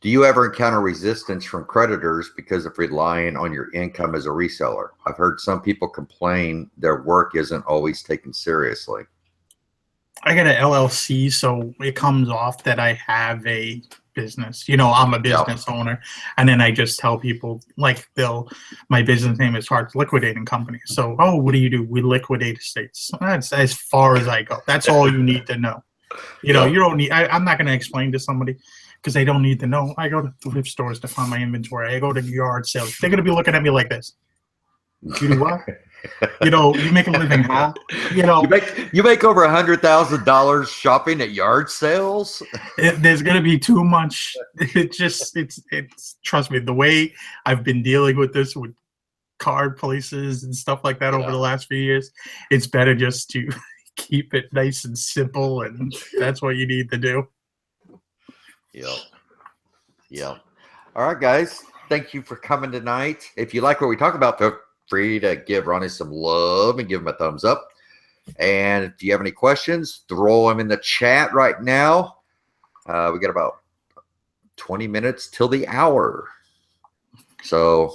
Do you ever encounter resistance from creditors because of relying on your income as a reseller? I've heard some people complain their work isn't always taken seriously. I got an LLC, so it comes off that I have a business. I'm a business owner, and then I just tell people like my business name is Hart Liquidating Company. So, what do you do? We liquidate estates. That's as far as I go. That's all you need to know. You don't need. I'm not going to explain to somebody because they don't need to know. I go to thrift stores to find my inventory. I go to yard sales. They're going to be looking at me like this. You do what? You make a living, huh? You make over $100,000 shopping at yard sales. There's going to be too much. It's trust me. The way I've been dealing with this with card places and stuff like that over the last few years, it's better just to keep it nice and simple, and that's what you need to do. Yep. All right, guys. Thank you for coming tonight. If you like what we talk about, feel free to give Ronnie some love and give him a thumbs up. And if you have any questions, throw them in the chat right now. We got about 20 minutes till the hour. So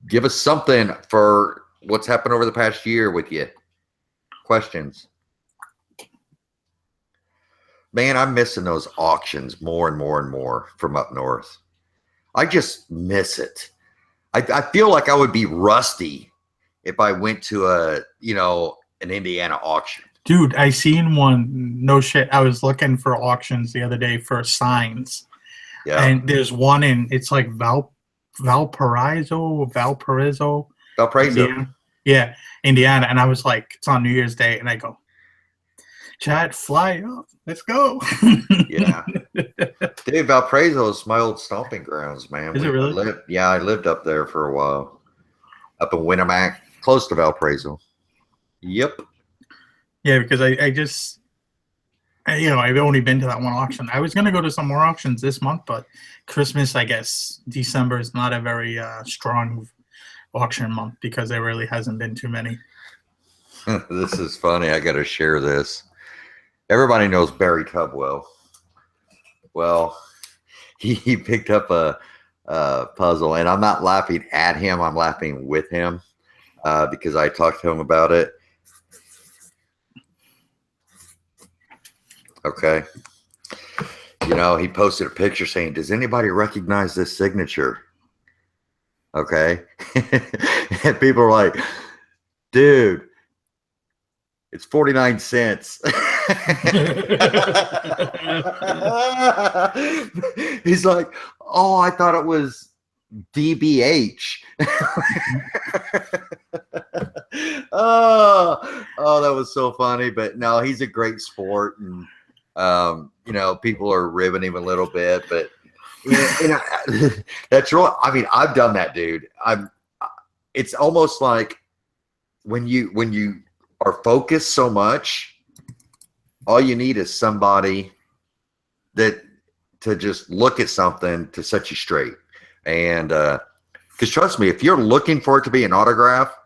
give us something for what's happened over the past year with you. Questions. Man, I'm missing those auctions more and more and more from up north. I just miss it. I feel like I would be rusty if I went to an Indiana auction. Dude, I seen one. No shit. I was looking for auctions the other day for signs, Yeah. and there's one in. It's like Valparaiso, Valparaiso. Indiana. Yeah, Indiana. And I was like, it's on New Year's Day, and I go, Chad, fly up. Let's go. Yeah. Dude, Valparaiso is my old stomping grounds, man. Is it really? I lived up there for a while. Up in Winamac, close to Valparaiso. Yep. Yeah, because I've only been to that one auction. I was going to go to some more auctions this month, but Christmas, I guess, December is not a very strong auction month because there really hasn't been too many. This is funny. I got to share this. Everybody knows Barry Tubwell. Well, he picked up a puzzle, and I'm not laughing at him. I'm laughing with him because I talked to him about it. Okay. He posted a picture saying, does anybody recognize this signature? Okay. And people are like, dude, it's 49 cents. He's like, oh, I thought it was DBH. Oh, that was so funny. But no, he's a great sport, and people are ribbing him a little bit, but that's real. I mean, I've done that, dude. It's almost like when you are focused so much, all you need is somebody to just look at something to set you straight. And because trust me, if you're looking for it to be an autograph,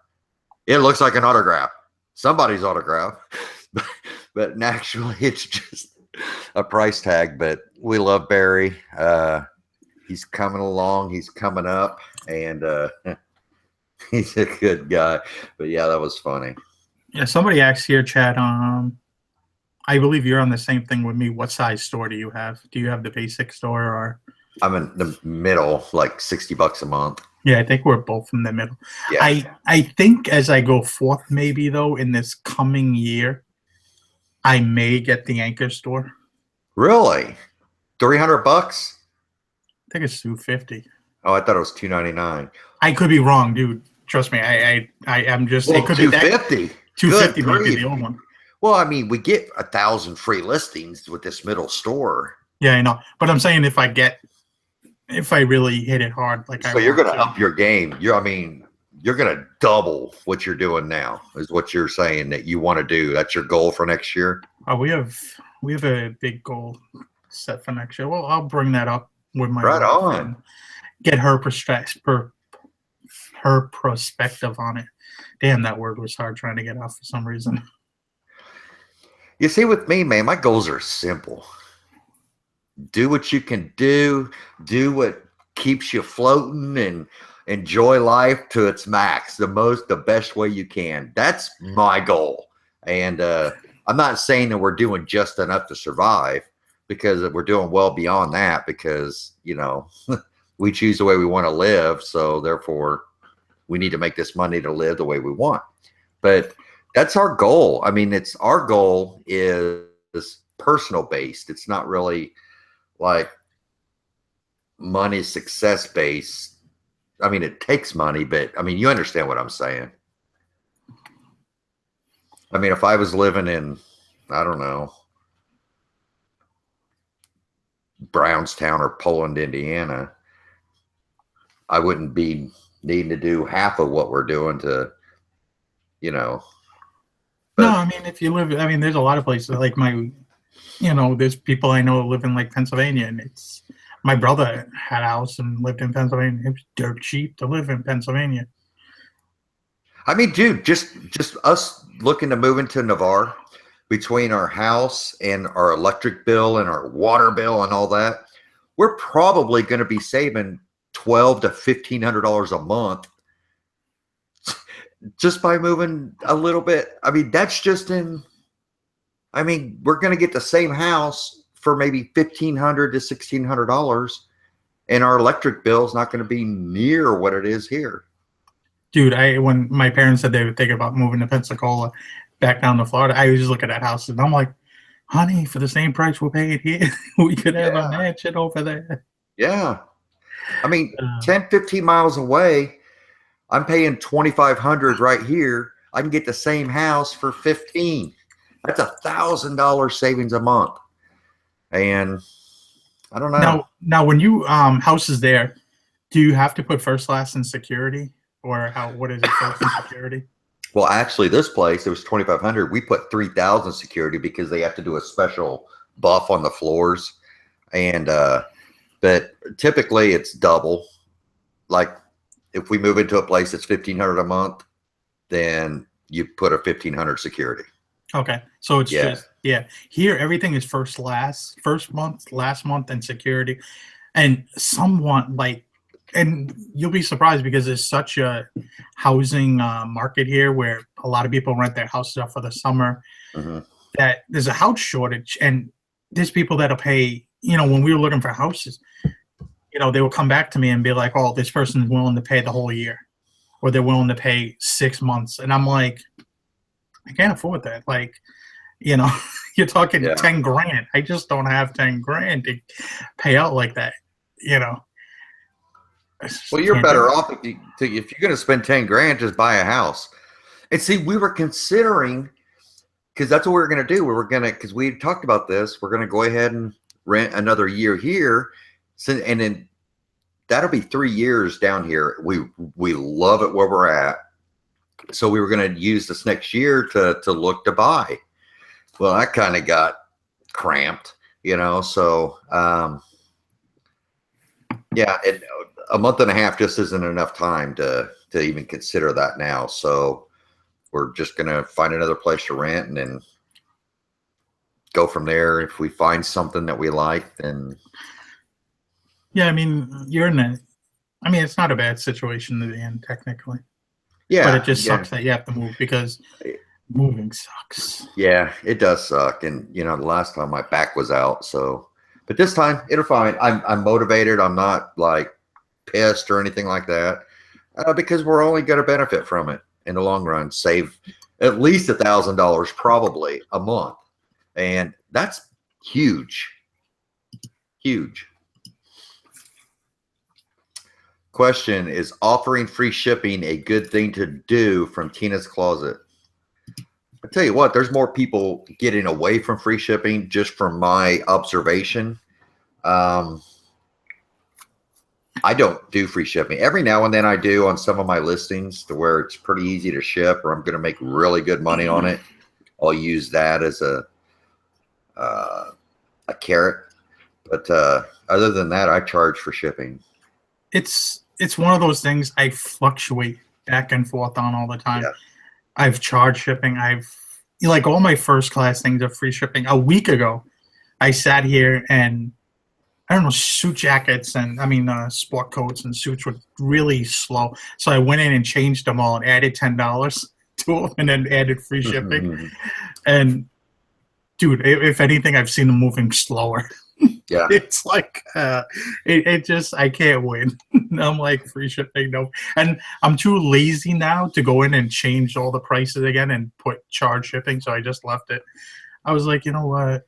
it looks like an autograph, somebody's autograph, but actually it's just a price tag. But we love Barry. He's coming along, he's coming up, and he's a good guy. But yeah, that was funny. Yeah, somebody asked here, Chad, I believe you're on the same thing with me. What size store do you have? Do you have the basic store, or? I'm in the middle, like $60 a month. Yeah, I think we're both in the middle. Yeah. I think as I go forth, maybe though, in this coming year, I may get the Anchor store. Really? $300? I think it's $250. Oh, I thought it was $299. I could be wrong, dude. Trust me. I'm just. Well, it could $250. be $250 might be the old one. Well, I mean, we get 1,000 free listings with this middle store. Yeah, I know. But I'm saying if I really hit it hard, so you're going to up your game. You're going to double what you're doing now. Is what you're saying that you want to do? That's your goal for next year. We have a big goal set for next year. Well, I'll bring that up with my right wife on. and get her perspective on it. Damn, that word was hard trying to get out for some reason. You see, with me, man, my goals are simple. Do what you can do what keeps you floating, and enjoy life to its max, the best way you can. That's my goal. And I'm not saying that we're doing just enough to survive, because we're doing well beyond that, because we choose the way we want to live, so therefore we need to make this money to live the way we want. But that's our goal. I mean, our goal is personal based. It's not really like money success based. I mean, it takes money, but I mean, you understand what I'm saying. I mean, if I was living in, I don't know, Brownstown or Poland, Indiana, I wouldn't be needing to do half of what we're doing to, But, no, I mean, if you live, I mean, there's a lot of places like there's people I know live in like Pennsylvania, and my brother had a house and lived in Pennsylvania. It was dirt cheap to live in Pennsylvania. I mean, dude, just us looking to move into Navarre, between our house and our electric bill and our water bill and all that, we're probably going to be saving $1,200 to $1,500 a month just by moving a little bit. I mean, that's just we're going to get the same house for maybe $1,500 to $1,600, and our electric bill is not going to be near what it is here. Dude, when my parents said they would think about moving to Pensacola, back down to Florida, I was just looking at houses and I'm like, honey, for the same price we're paying here, we could have a Yeah. mansion over there. Yeah. I mean, Uh, 10, 15 miles away, I'm paying 2,500 right here. I can get the same house for 15. That's $1,000 savings a month. And I don't know. now, when you houses there, do you have to put first, last, and security, or how? What is it, first and security? Well, actually, this place, it was 2,500. We put 3,000 security because they have to do a special buff on the floors. And, but typically it's double. Like if we move into a place that's 1,500 a month, then you put a 1,500 security. Okay, so it's Yeah. just Here, everything is first month, last month, and security, and somewhat like, and you'll be surprised because there's such a housing market here where a lot of people rent their houses out for the summer Mhm. that there's a house shortage, and there's people that'll pay. When we were looking for houses, they will come back to me and be like, "Oh, this person's willing to pay the whole year, or they're willing to pay 6 months," and I'm like, I can't afford that. Like, you know, you're talking Yeah. 10 grand. I just don't have 10 grand to pay out like that. You know, I just Well, you're can't do better it. off if you're going to spend 10 grand, just buy a house. And see, we were considering, because that's what we were going to do. We were going to, because we had talked about this, we're going to go ahead and rent another year here. So, and then that'll be 3 years down here. We love it where we're at. So we were going to use this next year to look to buy. Well, I kind of got cramped, so yeah, a month and a half just isn't enough time to even consider that now. So we're just going to find another place to rent and then go from there. If we find something that we like, then Yeah, I mean, it's not a bad situation in the end, technically, but it yeah, just yeah, sucks that you have to move because moving sucks. yeah, it does suck. And the last time my back was out, so but this time it'll fine. I'm motivated. I'm not like pissed or anything like that, because we're only going to benefit from it in the long run. Save at least $1,000 probably a month, and that's huge, huge. Question: is offering free shipping a good thing to do? From Tina's Closet. I tell you what, there's more people getting away from free shipping just from my observation. Um, I don't do free shipping. Every now and then I do on some of my listings to where it's pretty easy to ship or I'm going to make really good money on it. I'll use that as a carrot. But other than that, I charge for shipping. It's one of those things I fluctuate back and forth on all the time. Yeah. I've charged shipping. Like all my first class things are free shipping. A week ago, I sat here and I don't know, suit jackets and sport coats and suits were really slow. So I went in and changed them all and added $10 to them and then added free shipping. And dude, if anything, I've seen them moving slower. Yeah. It's like it just I can't win. I'm like free shipping, no, and I'm too lazy now to go in and change all the prices again and put charge shipping. So I just left it. I was like, you know what?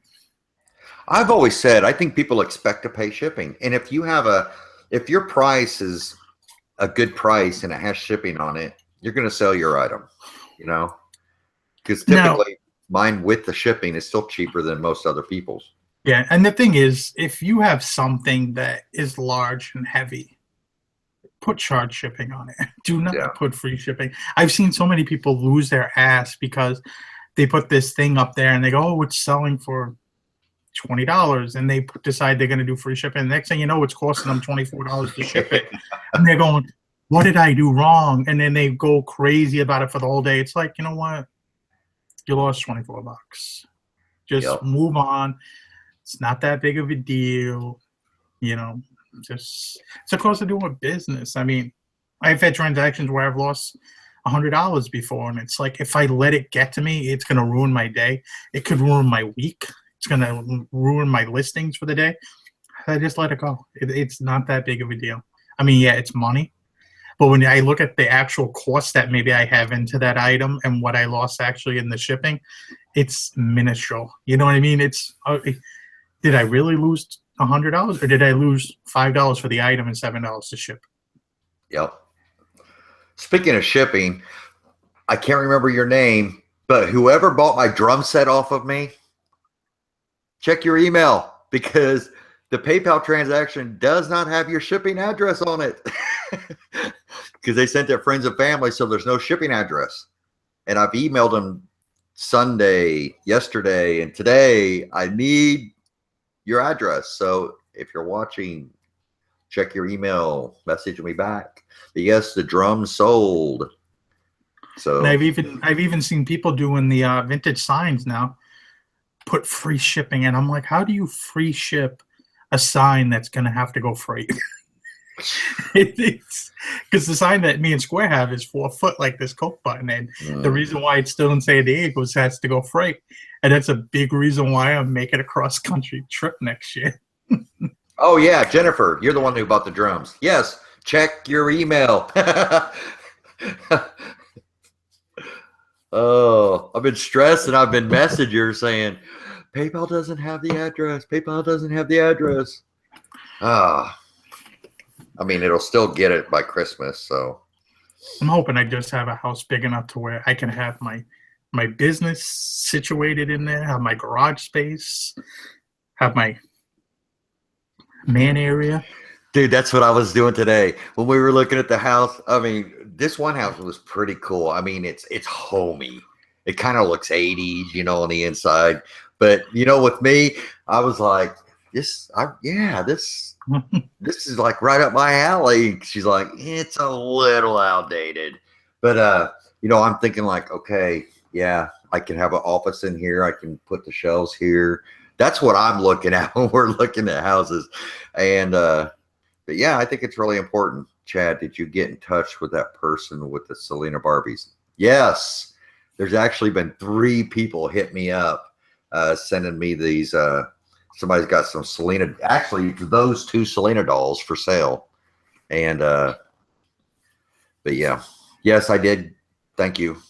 I've always said I think people expect to pay shipping, and if your price is a good price and it has shipping on it, you're going to sell your item. Because Now, typically mine with the shipping is still cheaper than most other people's. yeah, and the thing is, if you have something that is large and heavy, put charge shipping on it. Do not Yeah. put free shipping. I've seen so many people lose their ass because they put this thing up there and they go, "Oh, it's selling for $20," and they decide they're going to do free shipping. The next thing you know, it's costing them $24 to ship it, and they're going, "What did I do wrong?" And then they go crazy about it for the whole day. It's like, you know what? You lost $24. Just Yep. move on. It's not that big of a deal, Just it's a cost of doing business. I mean, I've had transactions where I've lost $100 before, and it's like if I let it get to me, it's going to ruin my day. It could ruin my week. It's going to ruin my listings for the day. I just let it go. It's not that big of a deal. I mean, yeah, it's money, But when I look at the actual cost that maybe I have into that item and what I lost actually in the shipping, it's minuscule. You know what I mean? It's did I really lose $100 or did I lose $5 for the item and $7 to ship? Yep. Speaking of shipping, I can't remember your name, but whoever bought my drum set off of me, check your email because the PayPal transaction does not have your shipping address on it because they sent their friends and family, so there's no shipping address. And I've emailed them Sunday, yesterday, and today. I need your address. So if you're watching, check your email, message me back. But yes, the drum sold. So And I've even seen people doing the vintage signs now put free shipping, and I'm like, how do you free ship a sign that's going to have to go freight? It's because the sign that me and Square have is 4 foot, like this Coke button, and the reason why it's still in San Diego is it has to go freight, and that's a big reason why I'm making a cross country trip next year. Oh yeah, Jennifer, you're the one who bought the drums. Yes, check your email. Oh, I've been stressed and I've been messaging saying PayPal doesn't have the address. PayPal doesn't have the address. Ah, I mean, it'll still get it by Christmas. So I'm hoping I just have a house big enough to where I can have my business situated in there, have my garage space, have my man area. dude, that's what I was doing today when we were looking at the house. I mean, this one house was pretty cool. I mean, it's homey. It kind of looks 80s, you know, on the inside. But you know, with me, I was like, this is like right up my alley. She's like, it's a little outdated, but you know, I'm thinking like, okay, yeah, I can have an office in here. I can put the shelves here. That's what I'm looking at when we're looking at houses, and but yeah, I think it's really important. Chad, did you get in touch with that person with the Selena Barbies? Yes. There's actually been 3 people hit me up, sending me these. Somebody's got some Selena, actually those 2 Selena dolls for sale. And, but yeah, yes, I did. Thank you.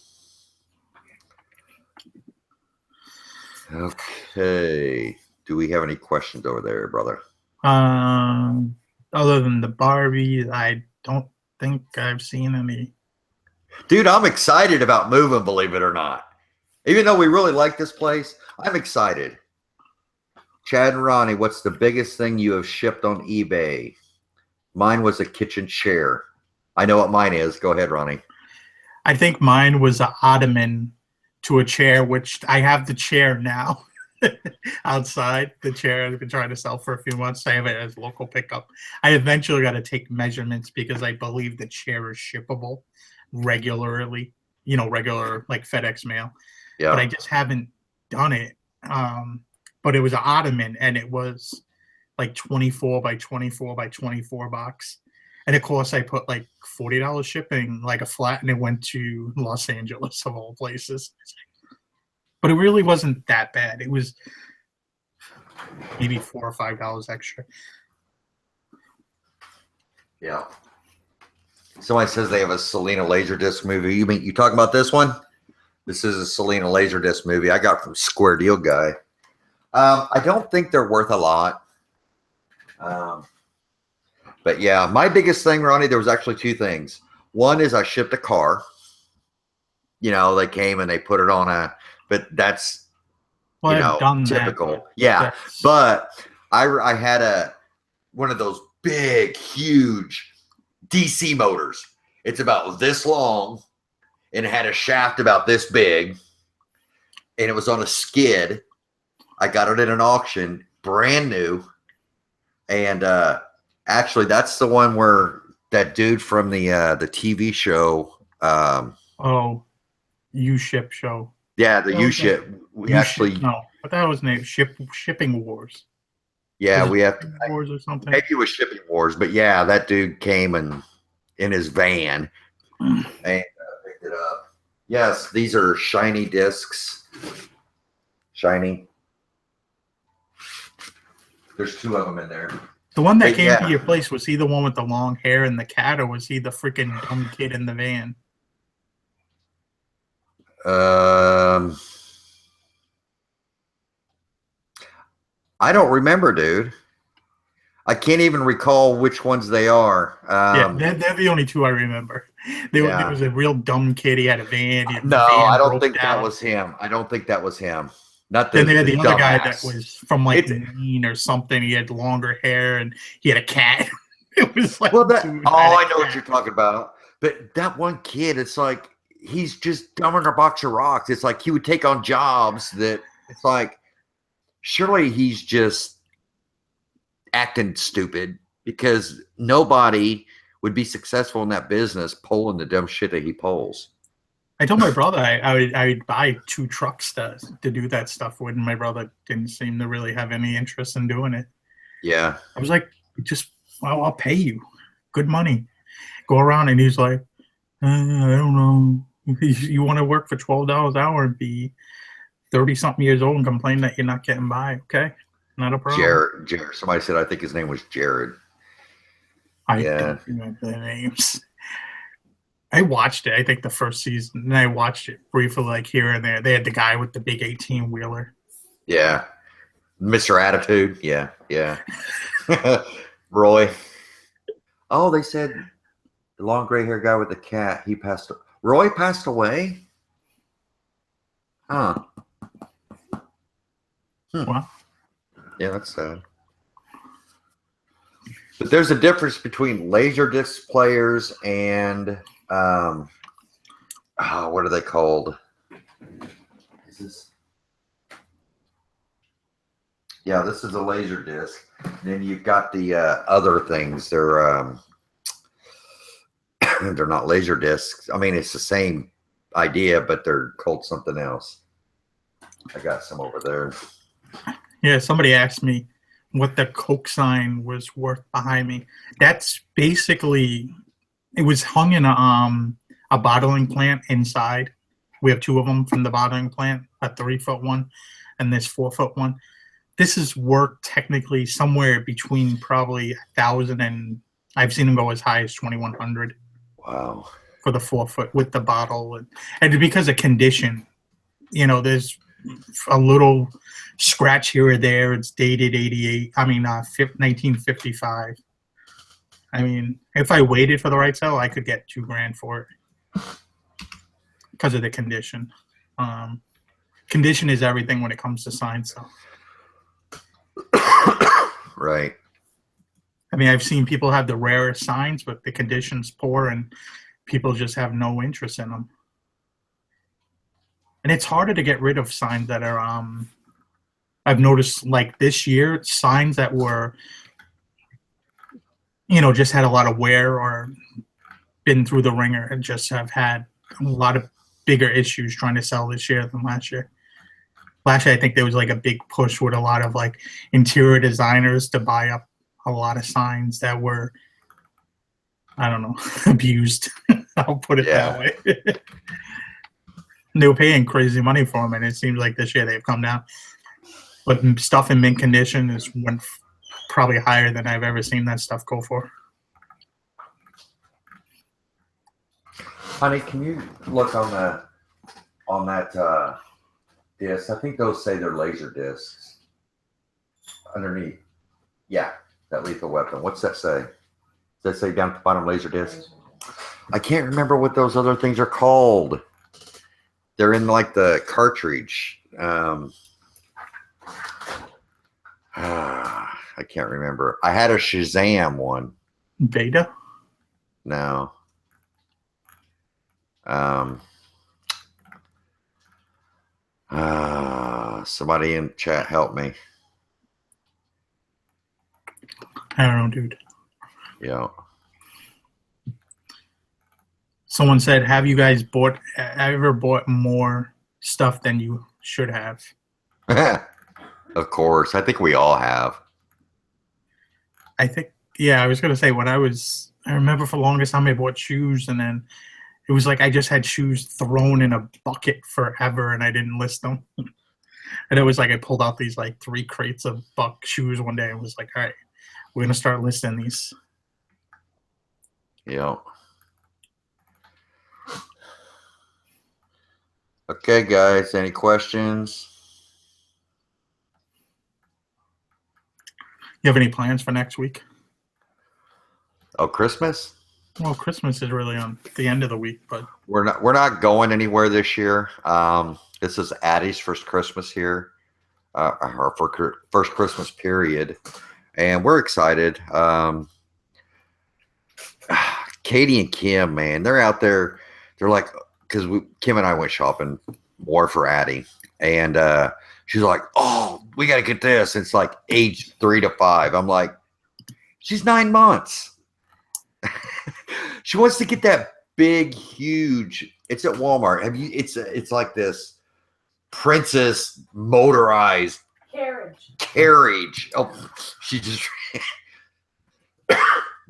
Okay. Do we have any questions over there, brother? Other than the Barbies, I don't think I've seen any. Dude, I'm excited about moving, believe it or not. Even though we really like this place, I'm excited. Chad and Ronnie, what's the biggest thing you have shipped on eBay? Mine was a kitchen chair. I know what mine is. Go ahead, Ronnie. I think mine was an ottoman to a chair, which I have the chair now outside. The chair I've been trying to sell for a few months. I have it as local pickup. I eventually got to take measurements because I believe the chair is shippable regularly, you know, regular like FedEx mail. Yeah. But I just haven't done it. But it was an ottoman, and it was like 24 by 24 by 24 box. And of course, I put like $40 shipping, like a flat, and it went to Los Angeles of all places. But it really wasn't that bad. It was maybe $4 or $5 extra. Yeah. Somebody says they have a Selena Laserdisc movie. You mean you talking about this one? This is a Selena Laserdisc movie I got from Square Deal Guy. I don't think they're worth a lot. But yeah, my biggest thing, Ronnie, there was actually 2 things. One is I shipped a car. You know, they came and they put it on but that's, well, you know, done typical. That, yeah. But I had one of those big, huge DC motors. It's about this long and it had a shaft about this big and it was on a skid. I got it at an auction, brand new. And actually, that's the one where that dude from the TV show. Oh, U-Ship show. Yeah, the U-Ship. We actually no, what that was named Shipping Wars. Yeah, we have Wars or something. Maybe it was Shipping Wars, but yeah, that dude came and in his van and picked it up. Yes, these are shiny discs. Shiny. There's 2 of them in there. The one that But came to yeah, your place, was he the one with the long hair and the cat, or was he the freaking dumb kid in the van? um, I don't remember, dude. I can't even recall which ones they are. Yeah, they're the only two I remember. There Yeah. was a real dumb kid. He had a van. No, The I van don't broke think that down. was him. I don't think that was him. Not Then they had the the other guy that dumbass. was from like It Maine or something. He had longer hair and he had a cat. It was like, well that dude, I had oh, I a know what you're cat. talking about. But that one kid, it's like he's just dumber than a box of rocks. It's like he would take on jobs that it's like surely he's just acting stupid because nobody would be successful in that business pulling the dumb shit that he pulls. I told my brother I would buy 2 trucks to do that stuff with, and my brother didn't seem to really have any interest in doing it. Yeah. I was like, just, well, I'll pay you good money. Go around, and he's like, I don't know. You want to work for $12 an hour and be 30 something years old and complain that you're not getting by? Okay, not a problem. Jared. Somebody said I think his name was Jared. I Yeah. don't remember the names. I watched it. I think the first season, and I watched it briefly, like here and there. They had the guy with the big 18 wheeler. Yeah. Mr. Attitude. Yeah. Yeah. Roy. Oh, they said the long gray hair guy with the cat, he passed. Roy passed away? Huh. Well, Yeah, that's sad. But there's a difference between Laserdisc players and what are they called? Is this? Yeah, this is a Laserdisc. Then you've got the other things. They're they're not Laserdiscs. I mean, it's the same idea, but they're called something else. I got some over there. yeah, somebody asked me what the Coke sign was worth behind me. That's basically, it was hung in a bottling plant inside. We have 2 of them from the bottling plant, a 3-foot one and this 4-foot one. This is worth technically somewhere between probably 1,000 and I've seen them go as high as 2,100. Wow. For the 4-foot with the bottle, and because of condition, there's a little scratch here or there. It's dated 88. I mean, 1955. I mean, if I waited for the right sale, I could get $2,000 for it because of the condition. Condition is everything when it comes to sign stuff. Right. I mean, I've seen people have the rarest signs, but the condition's poor, and people just have no interest in them. And it's harder to get rid of signs that are, I've noticed, like this year, signs that were, just had a lot of wear or been through the ringer and just have had a lot of bigger issues trying to sell this year than last year. Last year, I think there was like a big push with a lot of like interior designers to buy up a lot of signs that were, I don't know, abused. I'll put it that way. They were paying crazy money for them, and it seems like this year they've come down. But stuff in mint condition is probably higher than I've ever seen that stuff go for. Honey, can you look on that disc? I think those say they're laser discs. Underneath. Yeah, that lethal weapon. What's that say? Does that say down at the bottom laser discs? I can't remember what those other things are called. They're in like the cartridge. I can't remember. I had a Shazam one. Beta? No. Somebody in chat help me. I don't know, dude. Yeah. Someone said, have you guys ever bought more stuff than you should have? Of course. I think we all have. I think, yeah, I was going to say I remember for the longest time I bought shoes, and then it was like I just had shoes thrown in a bucket forever and I didn't list them. And it was like I pulled out these like 3 crates of Buck shoes one day and was like, all right, we're gonna start listing these. Yeah. Okay, guys. Any questions? You have any plans for next week? Oh, Christmas? Well, Christmas is really on the end of the week, but We're not going anywhere this year. This is Addie's first Christmas here, her first Christmas period, and we're excited. Katie and Kim, man, they're out there. They're like, because Kim and I went shopping more for Addie, and she's like, "Oh, we got to get this." It's like age 3 to 5. I'm like, she's 9 months. She wants to get that big, huge. It's at Walmart. Have you? It's like this princess motorized carriage. Oh, she just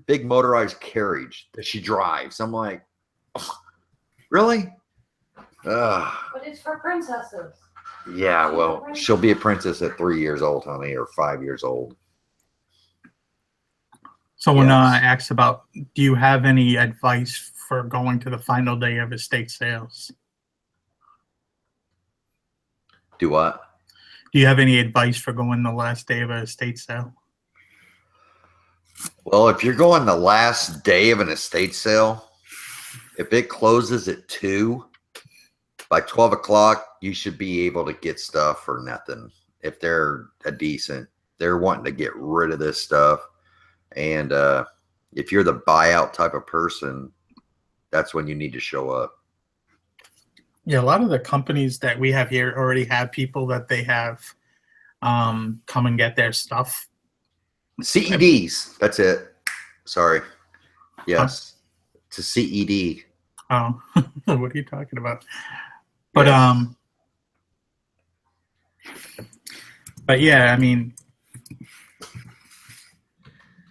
big motorized carriage that she drives. I'm like, oh, really? But it's for princesses. Yeah, well, she'll be a princess at 3 years old, honey, or 5 years old. someone asked about, do you have any advice for going to the final day of estate sales? Do what? Do you have any advice for going the last day of an estate sale? Well, if you're going the last day of an estate sale, if it closes at 2, by 12 o'clock, you should be able to get stuff for nothing. If they're they're wanting to get rid of this stuff. And if you're the buyout type of person, that's when you need to show up. Yeah, a lot of the companies that we have here already have people that they have come and get their stuff. CEDs. That's it. Sorry. Yes. It's a CED. Oh, what are you talking about? But Yes. But yeah, I mean,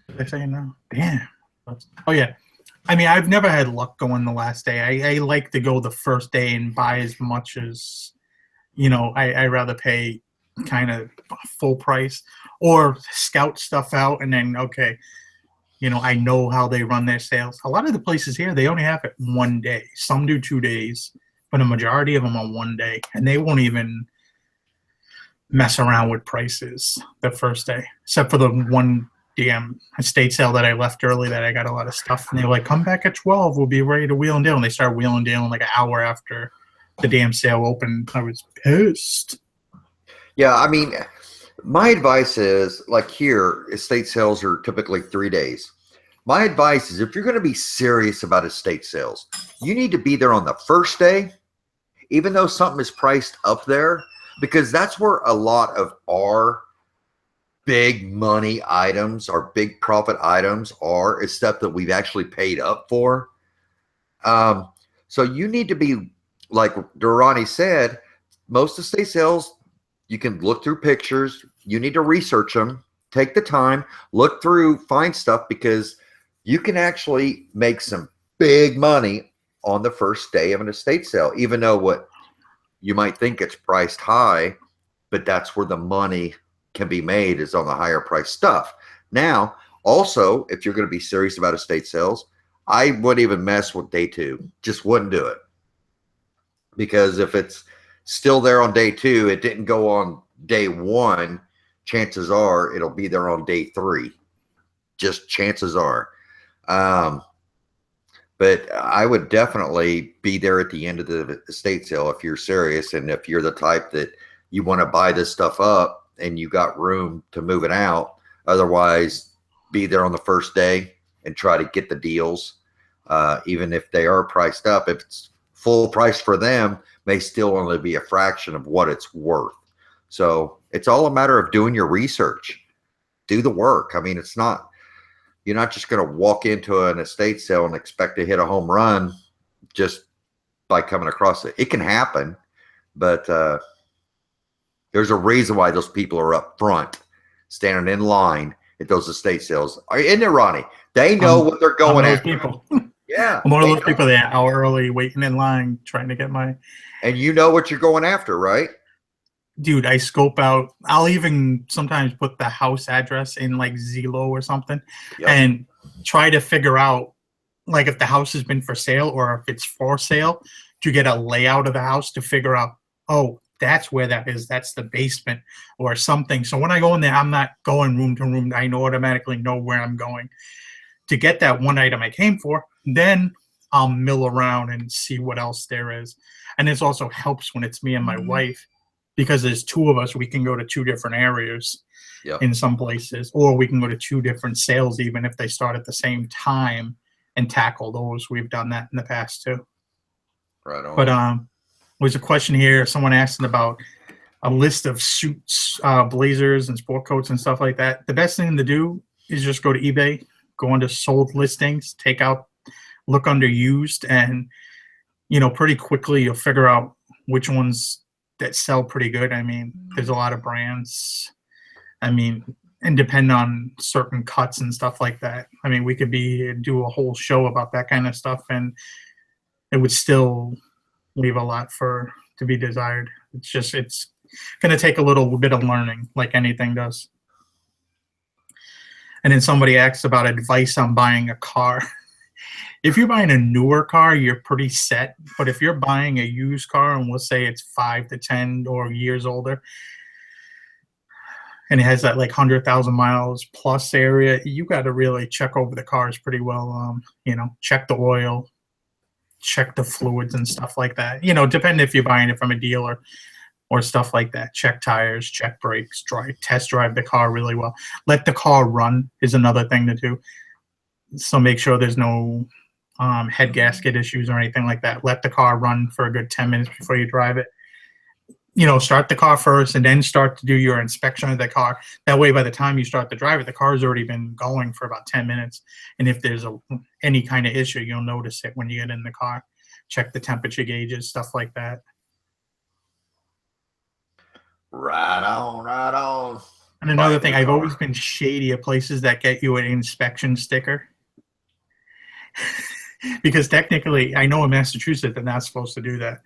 they're saying no. Damn. Oh yeah. I mean, I've never had luck going the last day. I like to go the first day and buy as much as, I rather pay kind of full price or scout stuff out and then, okay, I know how they run their sales. A lot of the places here, they only have it one day. Some do 2 days, but a majority of them are one day. And they won't even mess around with prices the first day, except for the one damn estate sale that I left early that I got a lot of stuff. And they were like, come back at 12. We'll be ready to wheel and deal. And they started wheeling and dealing like an hour after the damn sale opened. I was pissed. Yeah, I mean, my advice is, like here, estate sales are typically 3 days. My advice is if you're going to be serious about estate sales, you need to be there on the first day, even though something is priced up there, because that's where a lot of our big money items, our big profit items is stuff that we've actually paid up for. So you need to be, like Durrani said, most estate sales, you can look through pictures. You need to research them, take the time, look through, find stuff, because you can actually make some big money on the first day of an estate sale, even though what you might think it's priced high, but that's where the money can be made, is on the higher price stuff. Now, also, if you're going to be serious about estate sales, I wouldn't even mess with day 2. Just wouldn't do it. Because if it's still there on day 2, it didn't go on day 1, chances are it'll be there on day 3. Just chances are. But I would definitely be there at the end of the estate sale if you're serious, and if you're the type that you want to buy this stuff up and you got room to move it out. Otherwise, be there on the first day and try to get the deals, even if they are priced up. If it's full price for them, may still only be a fraction of what it's worth. So it's all a matter of doing your research. Do the work. I mean, you're not just going to walk into an estate sale and expect to hit a home run just by coming across it. It can happen, but there's a reason why those people are up front, standing in line at those estate sales. Isn't it, Ronnie? They know what they're going those after. people. Yeah. I'm one of those people that are hour early waiting in line trying to get my. And you know what you're going after, right? dude, I scope out. I'll even sometimes put the house address in like Zillow or something, Yep. and try to figure out like if the house has been for sale or if it's for sale, to get a layout of the house to figure out, oh, that's where that is. That's the basement or something. So when I go in there, I'm not going room to room. I know automatically know where I'm going to get that one item I came for. Then I'll mill around and see what else there is. And this also helps when it's me and my wife, because there's two of us. We can go to two different areas Yep. in some places, or we can go to two different sales, even if they start at the same time, and tackle those. We've done that in the past too. Right on. But there's a question here. Someone asking about a list of suits, blazers, and sport coats and stuff like that. The best thing to do is just go to eBay, go into sold listings, look under used, and pretty quickly you'll figure out which ones that sell pretty good. I mean, there's a lot of brands. I mean, and depend on certain cuts and stuff like that. I mean, we could do a whole show about that kind of stuff, and it would still leave a lot to be desired. It's going to take a little bit of learning, like anything does. And then somebody asks about advice on buying a car. If you're buying a newer car, you're pretty set. But if you're buying a used car, and we'll say it's 5 to 10 or years older, and it has that like 100,000 miles plus area, you got to really check over the cars pretty well. Check the oil, check the fluids and stuff like that. Depending if you're buying it from a dealer or stuff like that. Check tires, check brakes, test drive the car really well. Let the car run is another thing to do. So make sure there's no head gasket issues or anything like that. Let the car run for a good 10 minutes before you drive it. Start the car first and then start to do your inspection of the car. That way, by the time you start to drive it, the car's already been going for about 10 minutes. And if there's any kind of issue, you'll notice it when you get in the car. Check the temperature gauges, stuff like that. Right on, right on. And another thing, I've always been shady at places that get you an inspection sticker. Because technically, I know in Massachusetts they're not supposed to do that.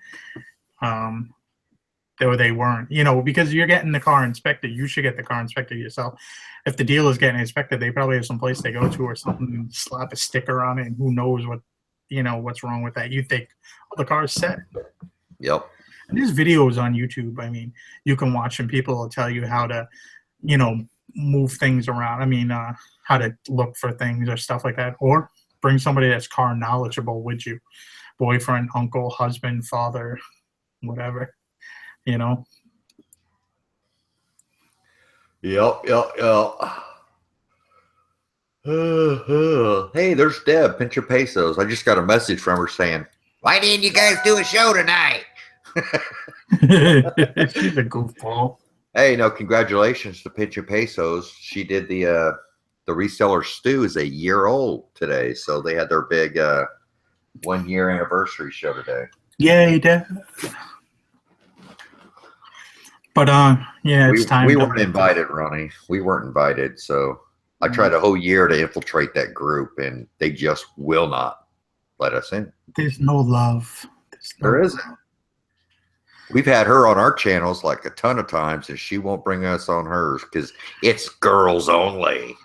They weren't, because you're getting the car inspected. You should get the car inspected yourself. If the dealer's getting inspected, they probably have some place they go to or something and slap a sticker on it, and who knows what's wrong with that. You think, oh, the car's set. Yep. And there's videos on YouTube. I mean, you can watch and people will tell you how to, move things around. I mean, how to look for things or stuff like that. Or bring somebody that's car knowledgeable with you. Boyfriend, uncle, husband, father, whatever. Yep. Hey, there's Deb, Pinch Your Pesos. I just got a message from her saying, "Why didn't you guys do a show tonight?" She's a goofball. Hey, congratulations to Pinch Your Pesos. She did the Reseller Stew is a year old today, so they had their big 1 year anniversary show today. Yay, Deb. But it's time. We weren't invited, Ronnie. We weren't invited, so I tried a whole year to infiltrate that group, and they just will not let us in. There's no love. There isn't. We've had her on our channels like a ton of times, and she won't bring us on hers because it's girls only.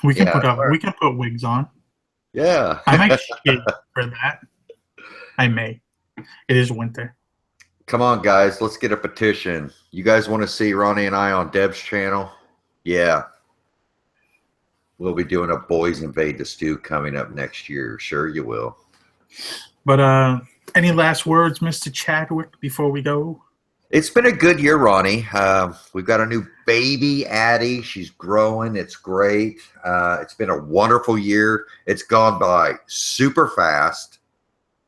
We can put wigs on. Yeah, I might shave for that. I may. It is winter. Come on, guys. Let's get a petition. You guys want to see Ronnie and I on Deb's channel? Yeah. We'll be doing a Boys Invade the Stew coming up next year. Sure you will. But any last words, Mr. Chadwick, before we go? It's been a good year, Ronnie. We've got a new baby, Addie. She's growing. It's great. It's been a wonderful year. It's gone by super fast.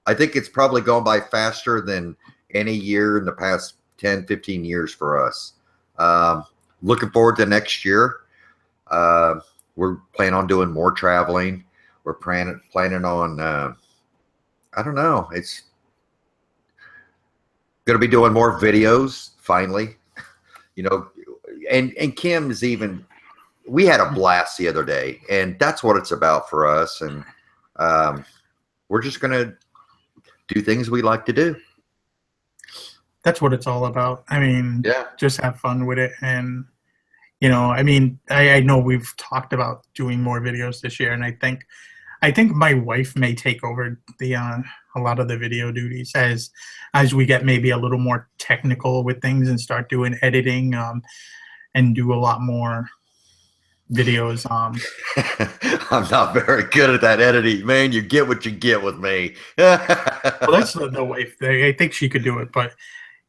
I think it's probably gone by faster than any year in the past 10, 15 years for us. Looking forward to next year. We're planning on doing more traveling. We're planning on, I don't know. It's going to be doing more videos finally, and Kim's we had a blast the other day, and that's what it's about for us. And we're just going to do things we like to do. that's what it's all about. I mean, Yeah. just have fun with it. And, you know, I mean, I know we've talked about doing more videos this year, and I think my wife may take over the a lot of the video duties as we get maybe a little more technical with things and start doing editing and do a lot more videos. I'm not very good at that editing, man. You get what you get with me. Well, that's the wife. I think she could do it, but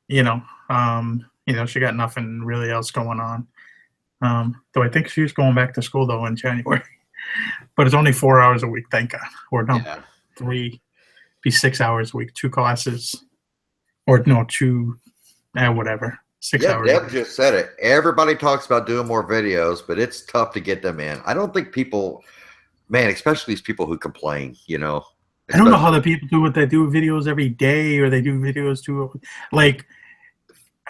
you know, she got nothing really else going on. Though I think she's going back to school though in January, but it's only 4 hours a week. Thank God. Or no, Yeah. 3, be 6 hours a week, 2 classes, or no, 2, whatever, 6 Yeah, hours. Deb just said it. Everybody talks about doing more videos, but it's tough to get them in. I don't think people, man, especially these people who complain, you know. I don't know how the people do what they do videos every day, or they do videos too. Like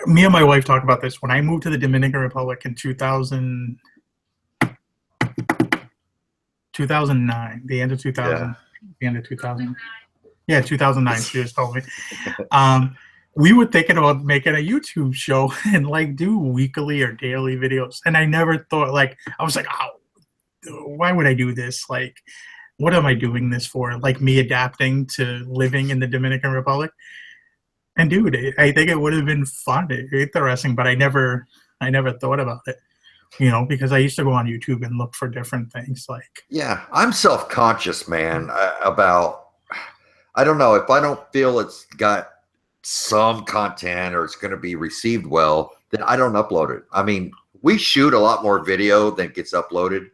me and my wife talk about this. When I moved to the Dominican Republic in 2009, the end of 2000, the end of 2000. Yeah, 2009. She just told me. We were thinking about making a YouTube show and like do weekly or daily videos. And I never thought, like, I was like, oh, why would I do this? Like, what am I doing this for? Like me adapting to living in the Dominican Republic. And dude, I think it would have been fun, interesting, but I never thought about it, you know, because I used to go on YouTube and look for different things. Like, yeah, I'm self-conscious, man, about, I don't know, if I don't feel it's got some content or it's going to be received well, then I don't upload it. I mean, we shoot a lot more video than gets uploaded.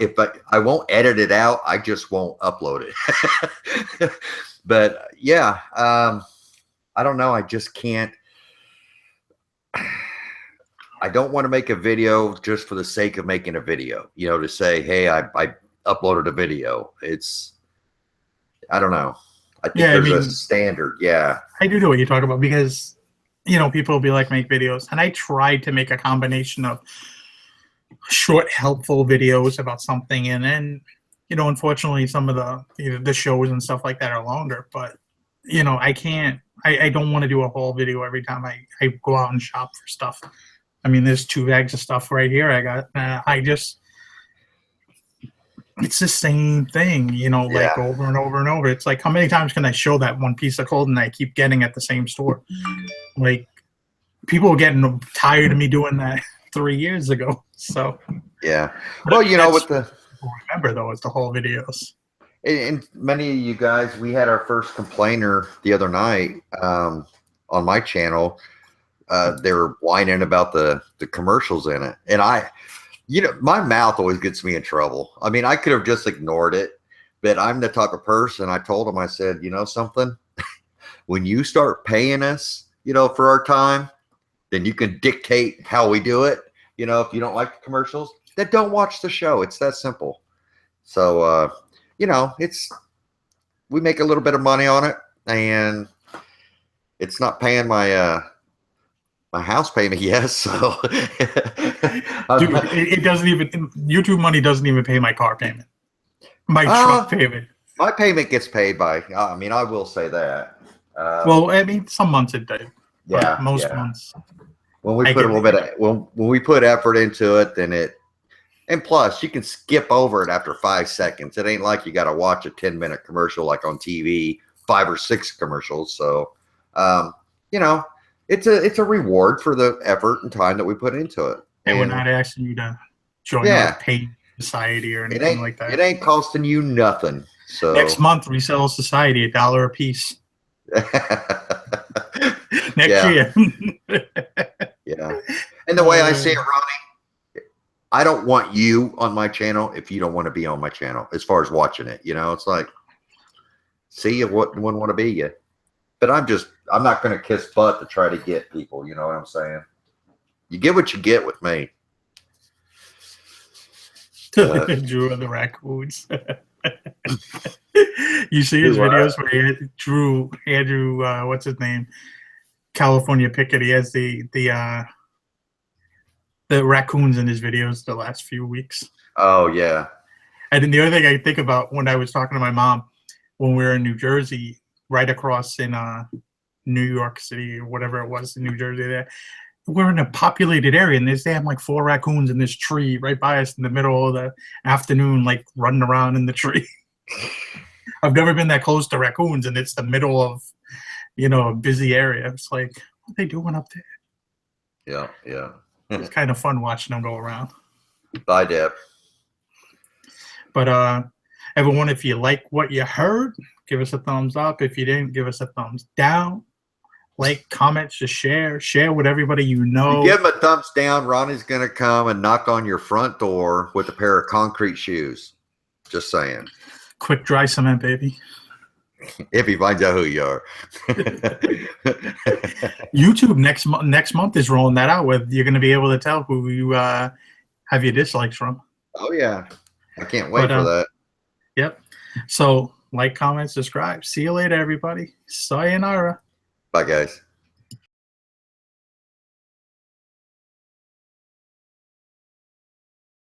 If I won't edit it out, I just won't upload it. But yeah, I don't know. I just can't. I don't want to make a video just for the sake of making a video, you know, to say, hey, I uploaded a video. I don't know. I think there's a standard. Yeah. I do know what you're talking about because, you know, people will be like, make videos. And I tried to make a combination of short, helpful videos about something. And then, you know, unfortunately, some of the shows and stuff like that are longer. But, you know, I can't. I don't want to do a whole video every time I go out and shop for stuff. I mean, there's 2 bags of stuff right here I got. It's the same thing, you know, like over and over and over. It's like, how many times can I show that one piece of clothing I keep getting at the same store? Like, people are getting tired of me doing that 3 years ago. So, yeah. Well, you know, with the remember though, it's the whole videos. And many of you guys, we had our first complainer the other night on my channel. They were whining about the commercials in it. And you know, my mouth always gets me in trouble. I mean, I could have just ignored it, but I'm the type of person, I told him, I said, you know something, when you start paying us, you know, for our time, then you can dictate how we do it. You know, if you don't like the commercials, then don't watch the show. It's that simple. So, you know, we make a little bit of money on it, and it's not paying my house payment yet. So dude, it doesn't even, YouTube money doesn't even pay my car payment, my truck payment. My payment gets paid by, I mean, I will say that. Well, I mean, some months it does. Yeah. Most months. When we put a little bit of, when we put effort into it, then and plus you can skip over it after 5 seconds. It ain't like you got to watch a 10-minute commercial like on TV, 5 or 6 commercials. So, you know, it's a reward for the effort and time that we put into it. And we're not asking you to join a paid society or anything like that. It ain't costing you nothing. So next month, Resell Society, $1 a piece. Next year. Yeah. And the way I see it, Ronnie, I don't want you on my channel if you don't want to be on my channel as far as watching it. You know, it's like, see, you wouldn't want to be you. But I'm not going to kiss butt to try to get people. You know what I'm saying? You get what you get with me. Drew and the raccoons. You see his videos where he drew Andrew, what's his name? California Picket. He has the raccoons in his videos the last few weeks. Oh yeah. And then the other thing I think about when I was talking to my mom when we were in New Jersey, right across in New York City or whatever it was, in New Jersey there. We're in a populated area, and there's damn like 4 raccoons in this tree right by us in the middle of the afternoon, like running around in the tree. I've never been that close to raccoons, and it's the middle of, a busy area. It's like, what are they doing up there? Yeah, yeah. It's kind of fun watching them go around. Bye, Deb. But everyone, if you like what you heard, give us a thumbs up. If you didn't, give us a thumbs down. Like, comment, just share with everybody you know. You give him a thumbs down, Ronnie's gonna come and knock on your front door with a pair of concrete shoes. Just saying. Quick dry cement, baby. If he finds out who you are. YouTube next month is rolling that out with. You're going to be able to tell who you have your dislikes from. Oh yeah, I can't wait for that. Yep. So like, comment, subscribe. See you later, everybody. Sayonara. Bye, guys.